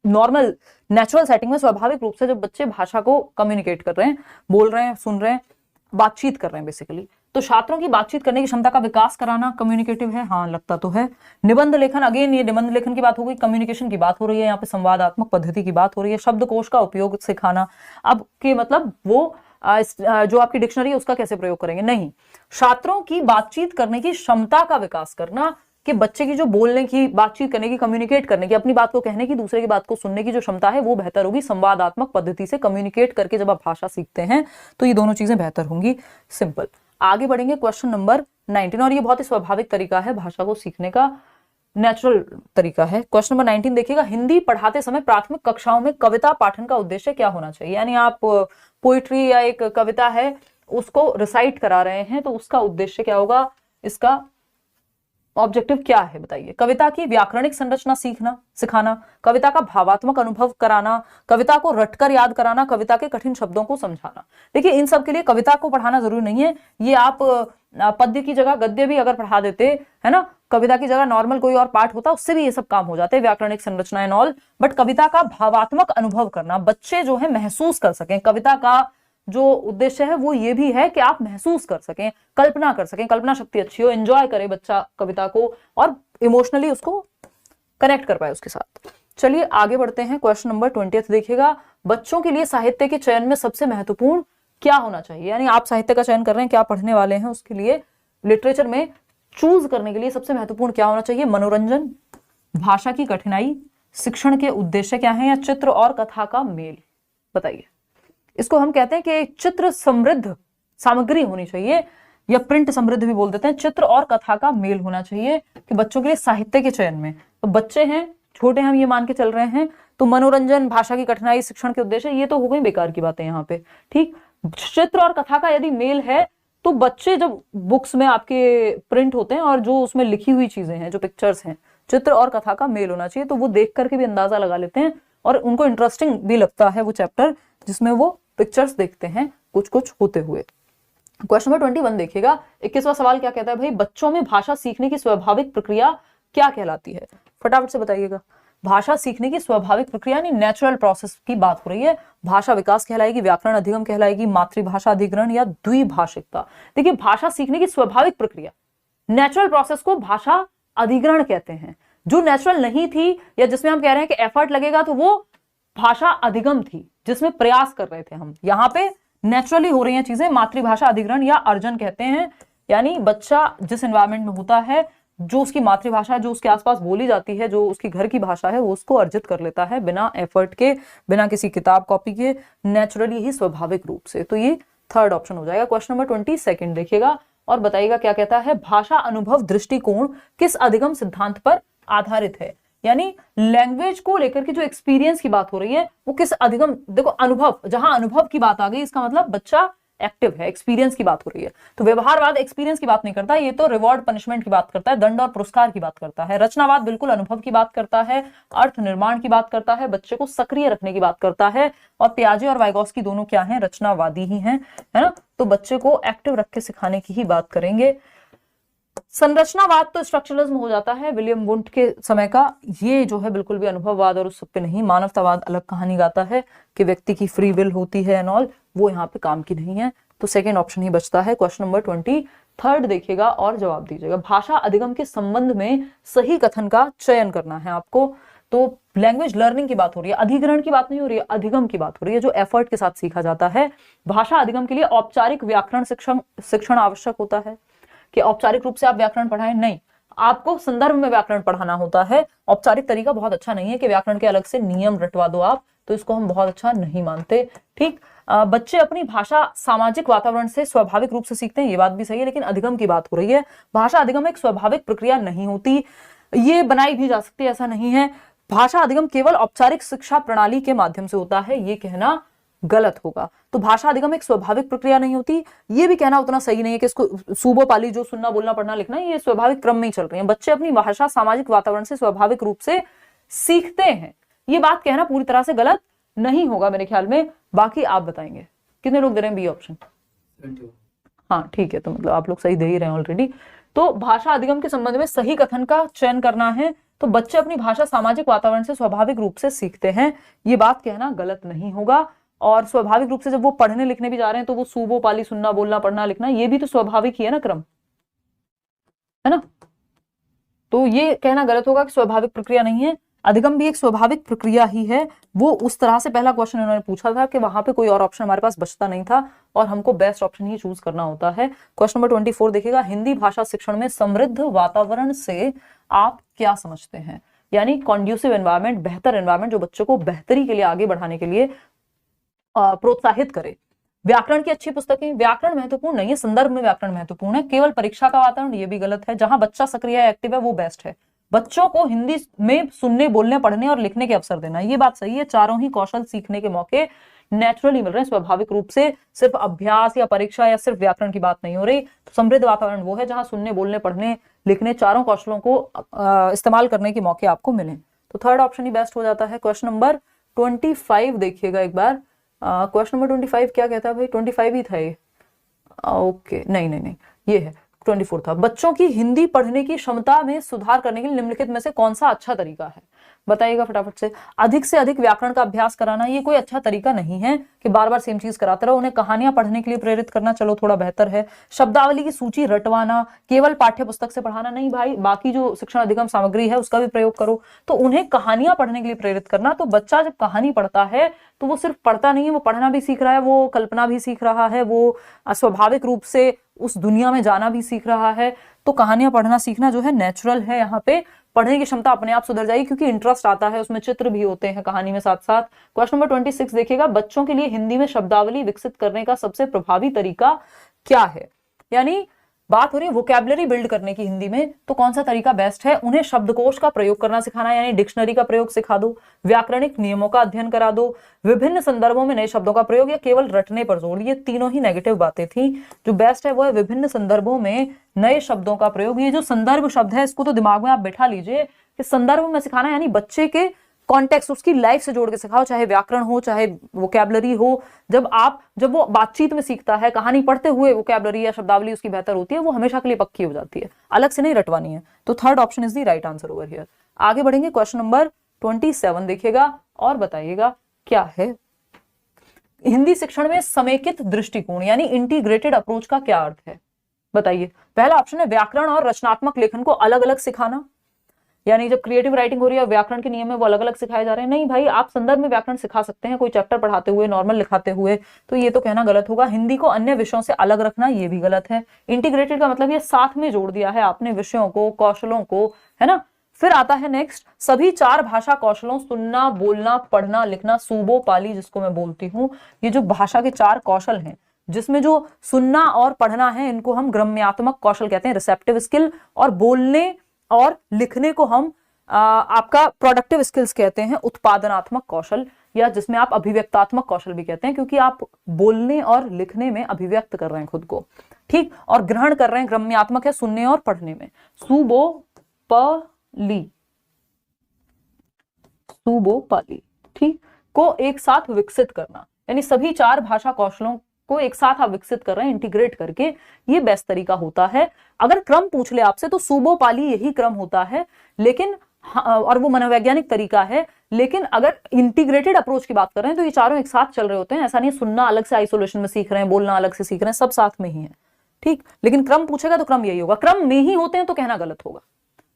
नॉर्मल नेचुरल सेटिंग में स्वाभाविक रूप से जब बच्चे भाषा को कम्युनिकेट कर रहे हैं, बोल रहे हैं, सुन रहे हैं, बातचीत कर रहे हैं बेसिकली, तो छात्रों की बातचीत करने की क्षमता का विकास कराना कम्युनिकेटिव है। हाँ लगता तो है। निबंध लेखन, अगेन ये निबंध लेखन की बात हो गई, कम्युनिकेशन की बात हो रही है, यहाँ पे संवादात्मक पद्धति की बात हो रही है। शब्दकोश का उपयोग सिखाना, अब के मतलब वो जो आपकी डिक्शनरी है उसका कैसे प्रयोग करेंगे, नहीं, छात्रों की बातचीत करने की क्षमता का विकास करना, कि बच्चे की जो बोलने की, बातचीत करने की, कम्युनिकेट करने की, अपनी बात को कहने की, दूसरे की बात को सुनने की जो क्षमता है वो बेहतर होगी। संवादात्मक पद्धति से कम्युनिकेट करके जब आप भाषा सीखते हैं तो ये दोनों चीजें बेहतर होंगी। सिंपल। आगे बढ़ेंगे, क्वेश्चन नंबर 19, और ये बहुत ही स्वाभाविक तरीका है भाषा को सीखने का, नेचुरल तरीका है। क्वेश्चन नंबर 19 देखिएगा। हिंदी पढ़ाते समय प्राथमिक कक्षाओं में कविता पाठन का उद्देश्य क्या होना चाहिए? यानी आप पोइट्री या एक कविता है उसको रिसाइट करा रहे हैं, तो उसका उद्देश्य क्या होगा, इसका ऑब्जेक्टिव क्या है बताइए। कविता की व्याकरणिक संरचना सिखाना, कविता का भावात्मक अनुभव कराना, कविता को रटकर याद कराना, कविता के कठिन शब्दों को समझाना। देखिए इन सब के लिए कविता को पढ़ाना जरूरी नहीं है, ये आप पद्य की जगह गद्य भी अगर पढ़ा देते, है ना, कविता की जगह नॉर्मल कोई और पाठ होता उससे भी ये सब काम हो जाते, व्याकरणिक संरचना एंड ऑल। बट कविता का भावात्मक अनुभव करना, बच्चे जो है महसूस कर सकें, कविता का जो उद्देश्य है वो ये भी है कि आप महसूस कर सकें, कल्पना कर सकें, कल्पना शक्ति अच्छी हो, एंजॉय करे बच्चा कविता को और इमोशनली उसको कनेक्ट कर पाए उसके साथ। चलिए आगे बढ़ते हैं। क्वेश्चन नंबर 20 देखिएगा। बच्चों के लिए साहित्य के चयन में सबसे महत्वपूर्ण क्या होना चाहिए? यानी आप साहित्य का चयन कर रहे हैं, क्या पढ़ने वाले हैं, उसके लिए लिटरेचर में चूज करने के लिए सबसे महत्वपूर्ण क्या होना चाहिए? मनोरंजन, भाषा की कठिनाई, शिक्षण के उद्देश्य क्या है, या चित्र और कथा का मेल? बताइए। इसको हम कहते हैं कि चित्र समृद्ध सामग्री होनी चाहिए, या प्रिंट समृद्ध भी बोल देते हैं। चित्र और कथा का मेल होना चाहिए कि बच्चों के लिए साहित्य के चयन में, तो बच्चे हैं छोटे, हम ये मान के चल रहे हैं, तो मनोरंजन, भाषा की कठिनाई, शिक्षण के उद्देश्य, ये तो हो गई बेकार की बातें यहाँ पे, ठीक। चित्र और कथा का यदि मेल है तो बच्चे जब बुक्स में आपके प्रिंट होते हैं और जो उसमें लिखी हुई चीजें हैं, जो पिक्चर्स हैं, चित्र और कथा का मेल होना चाहिए, तो वो देख करके भी अंदाजा लगा लेते हैं और उनको इंटरेस्टिंग भी लगता है वो चैप्टर जिसमें वो पिक्चर्स देखते हैं कुछ कुछ होते हुए। क्वेश्चन नंबर 21 देखिएगा। 21वां सवाल क्या कहता है भाई, बच्चों में भाषा सीखने की स्वाभाविक प्रक्रिया क्या कहलाती है? फटाफट से बताइएगा। भाषा सीखने की स्वाभाविक प्रक्रिया यानी नेचुरल प्रोसेस की बात हो रही है। भाषा विकास कहलाएगी, व्याकरण अधिगम कहलाएगी, मातृभाषा अधिग्रहण या द्विभाषिकता? देखिए, भाषा सीखने की स्वाभाविक प्रक्रिया, नेचुरल प्रोसेस को भाषा अधिग्रहण कहते हैं। जो नेचुरल नहीं थी या जिसमें हम कह रहे हैं कि एफर्ट लगेगा, तो वो भाषा अधिगम थी, जिसमें प्रयास कर रहे थे हम। यहाँ पे नेचुरली हो रही हैं चीजें, मातृभाषा अधिग्रहण या अर्जन कहते हैं। यानी बच्चा जिस एनवायरमेंट में होता है, जो उसकी मातृभाषा है, जो उसके आसपास बोली जाती है, जो उसकी घर की भाषा है, वो उसको अर्जित कर लेता है बिना एफर्ट के, बिना किसी किताब कॉपी के, नेचुरली ही, स्वाभाविक रूप से। तो ये थर्ड ऑप्शन हो जाएगा। क्वेश्चन नंबर 22 देखिएगा और बताइएगा क्या कहता है, भाषा अनुभव दृष्टिकोण किस अधिगम सिद्धांत पर आधारित है? यानी लैंग्वेज को लेकर के जो एक्सपीरियंस की बात हो रही है वो किस अधिगम, देखो अनुभव, जहां अनुभव की बात आ गई इसका मतलब बच्चा एक्टिव है, एक्सपीरियंस की बात हो रही है। तो व्यवहारवाद एक्सपीरियंस की बात नहीं करता, ये तो रिवॉर्ड पनिशमेंट की बात करता है, दंड और पुरस्कार की बात करता है। रचनावाद बिल्कुल अनुभव की बात करता है, अर्थ निर्माण की बात करता है, बच्चे को सक्रिय रखने की बात करता है। और पियाजे और वाइगोस्की दोनों क्या हैं? रचनावादी ही हैं, है ना। तो बच्चे को एक्टिव रख के सिखाने की ही बात करेंगे। संरचनावाद तो स्ट्रक्चरलिज्म हो जाता है विलियम वुंट के समय का, ये जो है बिल्कुल भी अनुभववाद और उस सब पे नहीं। मानवतावाद अलग कहानी गाता है कि व्यक्ति की फ्री विल होती है एंड ऑल, वो यहाँ पे काम की नहीं है। तो सेकेंड ऑप्शन ही बचता है। क्वेश्चन नंबर 23 देखिएगा और जवाब दीजिएगा। भाषा अधिगम के संबंध में सही कथन का चयन करना है आपको। तो लैंग्वेज लर्निंग की बात हो रही है, अधिग्रहण की बात नहीं हो रही है, अधिगम की बात हो रही है, जो एफर्ट के साथ सीखा जाता है। भाषा अधिगम के लिए औपचारिक व्याकरण शिक्षण आवश्यक होता है कि औपचारिक रूप से आप व्याकरण पढ़ाएं? नहीं, आपको संदर्भ में व्याकरण पढ़ाना होता है। औपचारिक तरीका बहुत अच्छा नहीं है कि व्याकरण के अलग से नियम रटवा दो आप, तो इसको हम बहुत अच्छा नहीं मानते। ठीक, बच्चे अपनी भाषा सामाजिक वातावरण से स्वाभाविक रूप से सीखते हैं, ये बात भी सही है, लेकिन अधिगम की बात हो रही है। भाषा अधिगम एक स्वाभाविक प्रक्रिया नहीं होती, ये बनाई भी जा सकती है, ऐसा नहीं है। भाषा अधिगम केवल औपचारिक शिक्षा प्रणाली के माध्यम से होता है, ये कहना गलत होगा। तो भाषा अधिगम एक स्वाभाविक प्रक्रिया नहीं होती, ये भी कहना उतना सही नहीं है कि इसको सूबो पाली, जो सुनना बोलना पढ़ना लिखना, ये स्वाभाविक क्रम में ही चल रही है। बच्चे अपनी भाषा सामाजिक वातावरण से स्वाभाविक रूप से सीखते हैं, ये बात कहना पूरी तरह से गलत नहीं होगा मेरे ख्याल में। बाकी आप बताएंगे कितने लोग दे रहे हैं बी ऑप्शन? हाँ ठीक है, तो मतलब आप लोग सही दे ही रहे हैं ऑलरेडी। तो भाषा अधिगम के संबंध में सही कथन का चयन करना है। तो बच्चे अपनी भाषा सामाजिक वातावरण से स्वाभाविक रूप से सीखते हैं, ये बात कहना गलत नहीं होगा। और स्वाभाविक रूप से जब वो पढ़ने लिखने भी जा रहे हैं तो वो सूबो पाली, सुनना बोलना पढ़ना लिखना, ये भी तो स्वाभाविक ही है ना क्रम, है ना। तो ये कहना गलत होगा कि स्वाभाविक प्रक्रिया नहीं है। अधिगम भी एक स्वाभाविक प्रक्रिया ही है। वो उस तरह से पहला क्वेश्चन उन्होंने पूछा था कि वहां पे कोई और ऑप्शन हमारे पास बचता नहीं था और हमको बेस्ट ऑप्शन ही चूज करना होता है। क्वेश्चन नंबर 24 देखिएगा। हिंदी भाषा शिक्षण में समृद्ध वातावरण से आप क्या समझते हैं? यानी कॉन्ड्यूसिव एनवायरमेंट, बेहतर एनवायरमेंट, जो बच्चों को बेहतरी के लिए, आगे बढ़ाने के लिए प्रोत्साहित करे। व्याकरण की अच्छी पुस्तकें, व्याकरण महत्वपूर्ण नहीं है, संदर्भ में व्याकरण महत्वपूर्ण है। केवल परीक्षा का वातावरण, ये भी गलत है। जहां बच्चा सक्रिय है, एक्टिव है, वो बेस्ट है। बच्चों को हिंदी में सुनने, बोलने, पढ़ने और लिखने के अवसर देना, ये बात सही है। चारों ही कौशल सीखने के मौके नेचुरली मिल रहे हैं, स्वाभाविक रूप से। सिर्फ अभ्यास या परीक्षा या सिर्फ व्याकरण की बात नहीं हो रही। तो समृद्ध वातावरण वो है जहां सुनने, बोलने, पढ़ने, लिखने, चारों कौशलों को इस्तेमाल करने के मौके आपको मिले। तो थर्ड ऑप्शन ही बेस्ट हो जाता है। क्वेश्चन नंबर 25 देखिएगा एक बार। क्वेश्चन नंबर 25 क्या कहता है भाई? 25 ही था ये, ओके, नहीं, ये है 24 था। बच्चों की हिंदी पढ़ने की क्षमता में सुधार करने के लिए निम्नलिखित में से कौन सा अच्छा तरीका है? बताइएगा फटाफट से अधिक व्याकरण का अभ्यास कराना, ये कोई अच्छा तरीका नहीं है कि बार बार सेम चीज कराते रहो। उन्हें कहानियां पढ़ने के लिए प्रेरित करना, चलो थोड़ा बेहतर है। शब्दावली की सूची रटवाना, केवल पाठ्य पुस्तक से पढ़ाना नहीं भाई, बाकी जो शिक्षण अधिगम सामग्री है उसका भी प्रयोग करो। तो उन्हें कहानियां पढ़ने के लिए प्रेरित करना। तो बच्चा जब कहानी पढ़ता है तो वो सिर्फ पढ़ता नहीं है, वो पढ़ना भी सीख रहा है, वो कल्पना भी सीख रहा है, वो स्वाभाविक रूप से उस दुनिया में जाना भी सीख रहा है। तो कहानियां पढ़ना सीखना जो है नेचुरल है। यहाँ पे पढ़ने की क्षमता अपने आप सुधर जाएगी क्योंकि इंटरेस्ट आता है, उसमें चित्र भी होते हैं कहानी में साथ साथ। क्वेश्चन नंबर 26 देखिएगा। बच्चों के लिए हिंदी में शब्दावली विकसित करने का सबसे प्रभावी तरीका क्या है? यानी बात हो रही है वोकैबुलरी बिल्ड करने की हिंदी में, तो कौन सा तरीका बेस्ट है? उन्हें शब्दकोश का प्रयोग करना सिखाना, यानी डिक्शनरी का प्रयोग सिखा दो, व्याकरणिक नियमों का अध्ययन करा दो, विभिन्न संदर्भों में नए शब्दों का प्रयोग, या केवल रटने पर जोर। ये तीनों ही नेगेटिव बातें थी। जो बेस्ट है वो है विभिन्न संदर्भों में नए शब्दों का प्रयोग। ये जो संदर्भ शब्द है इसको तो दिमाग में आप बैठा लीजिए कि संदर्भ में सिखाना, यानी बच्चे के कॉन्टेक्स्ट, उसकी लाइफ से जोड़ के सिखाओ, चाहे व्याकरण हो चाहे वोकैबुलरी हो। जब वो बातचीत में सीखता है, कहानी पढ़ते हुए वोकैबुलरी या शब्दावली उसकी बेहतर होती है, वो हमेशा के लिए पक्की हो जाती है, अलग से नहीं रटवानी है। तो third option is the right answer over here. आगे बढ़ेंगे, क्वेश्चन नंबर 27 देखिएगा और बताइएगा क्या है। हिंदी शिक्षण में समेकित दृष्टिकोण यानी इंटीग्रेटेड अप्रोच का क्या अर्थ है, बताइए। पहला ऑप्शन है व्याकरण और रचनात्मक लेखन को अलग अलग सिखाना, यानी जब क्रिएटिव राइटिंग हो रही है व्याकरण के नियम में वो अलग अलग सिखाए जा रहे हैं। नहीं भाई, आप संदर्भ में व्याकरण सिखा सकते हैं, कोई चैप्टर पढ़ाते हुए, नॉर्मल लिखाते हुए, तो ये तो कहना गलत होगा। हिंदी को अन्य विषयों से अलग रखना, ये भी गलत है। इंटीग्रेटेड का मतलब ये साथ में जोड़ दिया है आपने विषयों को, कौशलों को, है ना। फिर आता है नेक्स्ट, सभी 4 भाषा कौशलों सुनना, बोलना, पढ़ना, लिखना, सूबो पाली जिसको मैं बोलती हूँ, ये जो भाषा के 4 कौशल हैं, जिसमें जो सुनना और पढ़ना है इनको हम ग्रम्यात्मक कौशल कहते हैं, रिसेप्टिव स्किल, और बोलने और लिखने को हम आपका प्रोडक्टिव स्किल्स कहते हैं, उत्पादनात्मक कौशल, या जिसमें आप अभिव्यक्तात्मक कौशल भी कहते हैं, क्योंकि आप बोलने और लिखने में अभिव्यक्त कर रहे हैं खुद को, ठीक। और ग्रहण कर रहे हैं, ग्रम्यात्मक है सुनने और पढ़ने में। सूबो पाली, ठीक, को एक साथ विकसित करना, यानी सभी 4 भाषा कौशलों को एक साथ आप विकसित कर रहे हैं इंटीग्रेट करके, ये बेस्ट तरीका होता है। अगर क्रम पूछ ले आपसे तो सूबो पाली यही क्रम होता है, लेकिन और वो मनोवैज्ञानिक तरीका है। लेकिन अगर इंटीग्रेटेड अप्रोच की बात कर रहे हैं तो ये चारों एक साथ चल रहे होते हैं। ऐसा नहीं सुनना अलग से आइसोलेशन में सीख रहे हैं, बोलना अलग से सीख रहे हैं, सब साथ में ही है, ठीक। लेकिन क्रम पूछेगा तो क्रम यही होगा। क्रम में ही होते हैं तो कहना गलत होगा,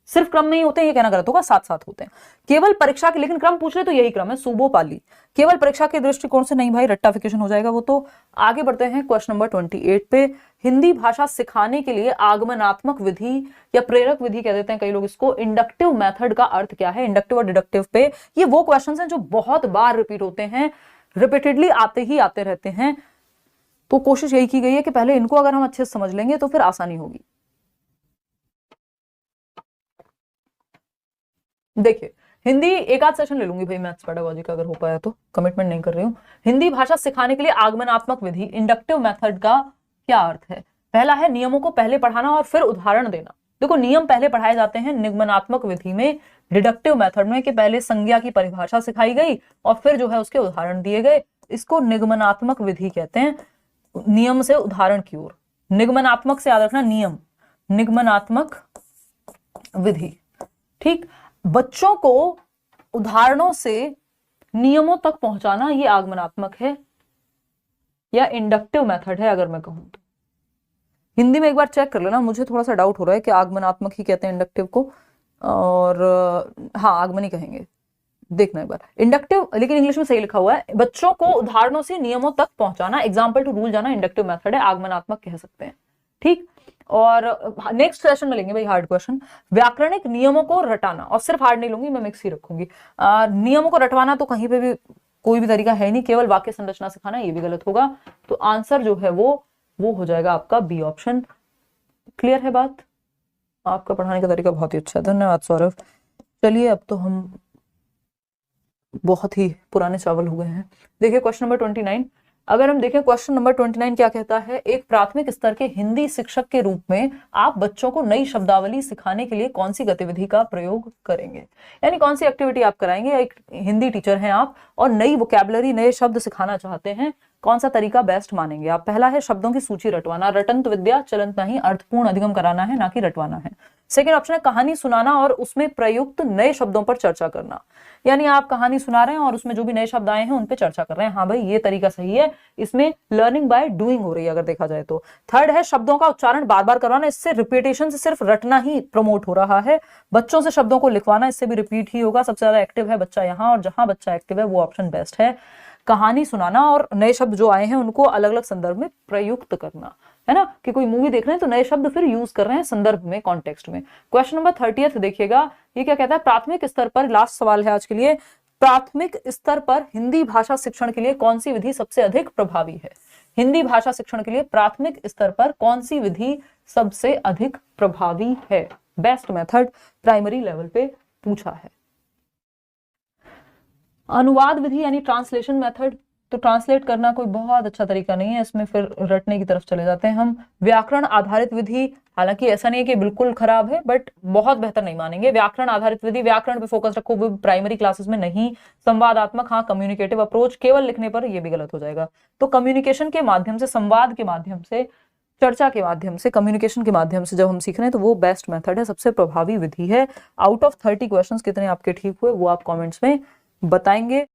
सिर्फ क्रम में ही होते हैं ये कहना गलत होगा, साथ साथ होते हैं। केवल परीक्षा के, लेकिन क्रम पूछ रहे तो यही क्रम है, सूबो पाली। केवल परीक्षा के दृष्टिकोण से नहीं भाई, रट्टाफिकेशन हो जाएगा वो तो। आगे बढ़ते हैं क्वेश्चन नंबर 28 पे। हिंदी भाषा सिखाने के लिए आगमनात्मक विधि या प्रेरक विधि कह देते हैं कई लोग इसको, इंडक्टिव मेथड का अर्थ क्या है? इंडक्टिव और डिडक्टिव पे ये वो क्वेश्चंस हैं जो बहुत बार रिपीट होते हैं, रिपीटेडली आते ही आते रहते हैं। तो कोशिश यही की गई है कि पहले इनको अगर हम अच्छे से समझ लेंगे तो फिर आसानी होगी। देखिए, हिंदी एक आध सेशन ले लूंगी भाई मैथ्स पेडागोजी का अगर हो पाया तो, कमिटमेंट नहीं कर रही हूं। हिंदी भाषा सिखाने के लिए आगमनात्मक विधि इंडक्टिव मेथड का क्या अर्थ है? पहला है नियमों को पहले पढ़ाना और फिर उदाहरण देना। देखो, नियम पहले पढ़ाए जाते हैं निगमनात्मक विधि में, डिडक्टिव मेथड में, कि पहले संज्ञा की परिभाषा सिखाई गई और फिर जो है उसके उदाहरण दिए गए। इसको निगमनात्मक विधि कहते हैं, नियम से उदाहरण की ओर। निगमनात्मक से याद रखना, नियम, निगमनात्मक विधि, ठीक। बच्चों को उदाहरणों से नियमों तक पहुंचाना ये आगमनात्मक है या इंडक्टिव मेथड है अगर मैं कहूं तो। हिंदी में एक बार चेक कर लेना, मुझे थोड़ा सा डाउट हो रहा है कि आगमनात्मक ही कहते हैं इंडक्टिव को, और हाँ आगमनी कहेंगे, देखना एक बार। इंडक्टिव लेकिन इंग्लिश में सही लिखा हुआ है, बच्चों को उदाहरणों से नियमों तक पहुंचाना, एग्जाम्पल टू रूल जाना इंडक्टिव मेथड है, आगमनात्मक कह सकते हैं, ठीक। और नेक्स्ट सेशन में लेंगे भाई हार्ड क्वेश्चन, व्याकरणिक नियमों को रटाना, और सिर्फ हार्ड नहीं लूंगी मैं, मिक्स ही रखूंगी। नियमों को रटवाना तो कहीं पे भी कोई भी तरीका है नहीं, केवल वाक्य संरचना सिखाना, ये भी गलत होगा। तो आंसर जो है वो हो जाएगा आपका बी ऑप्शन। क्लियर है बात? आपका पढ़ाने का तरीका बहुत ही अच्छा है, धन्यवाद सौरभ। चलिए अब तो हम बहुत ही पुराने चावल हो गए हैं। देखिए क्वेश्चन नंबर 29, अगर हम देखें क्वेश्चन नंबर 29 क्या कहता है, एक प्राथमिक स्तर के हिंदी शिक्षक के रूप में आप बच्चों को नई शब्दावली सिखाने के लिए कौन सी गतिविधि का प्रयोग करेंगे, यानी कौन सी एक्टिविटी आप कराएंगे। एक हिंदी टीचर हैं आप और नई वोकैबुलरी, नए शब्द सिखाना चाहते हैं, कौन सा तरीका बेस्ट मानेंगे आप? पहला है शब्दों की सूची रटवाना, रटंत विद्या चलंत नहीं, अर्थपूर्ण अधिगम कराना है, ना कि रटवाना है। सेकेंड ऑप्शन है कहानी सुनाना और उसमें प्रयुक्त नए शब्दों पर चर्चा करना, यानी आप कहानी सुना रहे हैं और उसमें जो भी नए शब्द आए हैं उन पे चर्चा कर रहे हैं। हाँ भाई ये तरीका सही है, इसमें लर्निंग बाय डूइंग हो रही है अगर देखा जाए तो। थर्ड है शब्दों का उच्चारण बार बार करवाना, इससे रिपीटेशन से सिर्फ रटना ही प्रमोट हो रहा है। बच्चों से शब्दों को लिखवाना, इससे भी रिपीट ही होगा। सबसे ज्यादा एक्टिव है बच्चा यहाँ, और जहां बच्चा एक्टिव है वो ऑप्शन बेस्ट है। कहानी सुनाना और नए शब्द जो आए हैं उनको अलग अलग संदर्भ में प्रयुक्त करना, है ना, कि कोई मूवी देख रहे हैं तो नए शब्द फिर यूज कर रहे हैं संदर्भ में, कॉन्टेक्स्ट में। क्वेश्चन नंबर 30 देखिएगा, ये क्या कहता है, प्राथमिक स्तर पर, लास्ट सवाल है आज के लिए, प्राथमिक स्तर पर हिंदी भाषा शिक्षण के लिए कौन सी विधि सबसे अधिक प्रभावी है? हिंदी भाषा शिक्षण के लिए प्राथमिक स्तर पर कौन सी विधि सबसे अधिक प्रभावी है? बेस्ट मेथड प्राइमरी लेवल पे पूछा है। अनुवाद विधि यानी ट्रांसलेशन मेथड, तो ट्रांसलेट करना कोई बहुत अच्छा तरीका नहीं है, इसमें फिर रटने की तरफ चले जाते हैं हम। व्याकरण आधारित विधि, हालांकि ऐसा नहीं है कि बिल्कुल खराब है, बट बहुत बेहतर नहीं मानेंगे। व्याकरण आधारित विधि, व्याकरण पे फोकस रखो, वो प्राइमरी क्लासेस में नहीं। संवादात्मक, हाँ कम्युनिकेटिव अप्रोच केवल लिखने पर, ये भी गलत हो जाएगा। तो कम्युनिकेशन के माध्यम से, संवाद के माध्यम से, चर्चा के माध्यम से, कम्युनिकेशन के माध्यम से जब हम सीख रहे हैं तो वो बेस्ट मेथड है, सबसे प्रभावी विधि है। आउट ऑफ 30 क्वेश्चंस कितने आपके ठीक हुए वो आप कमेंट्स में बताएंगे।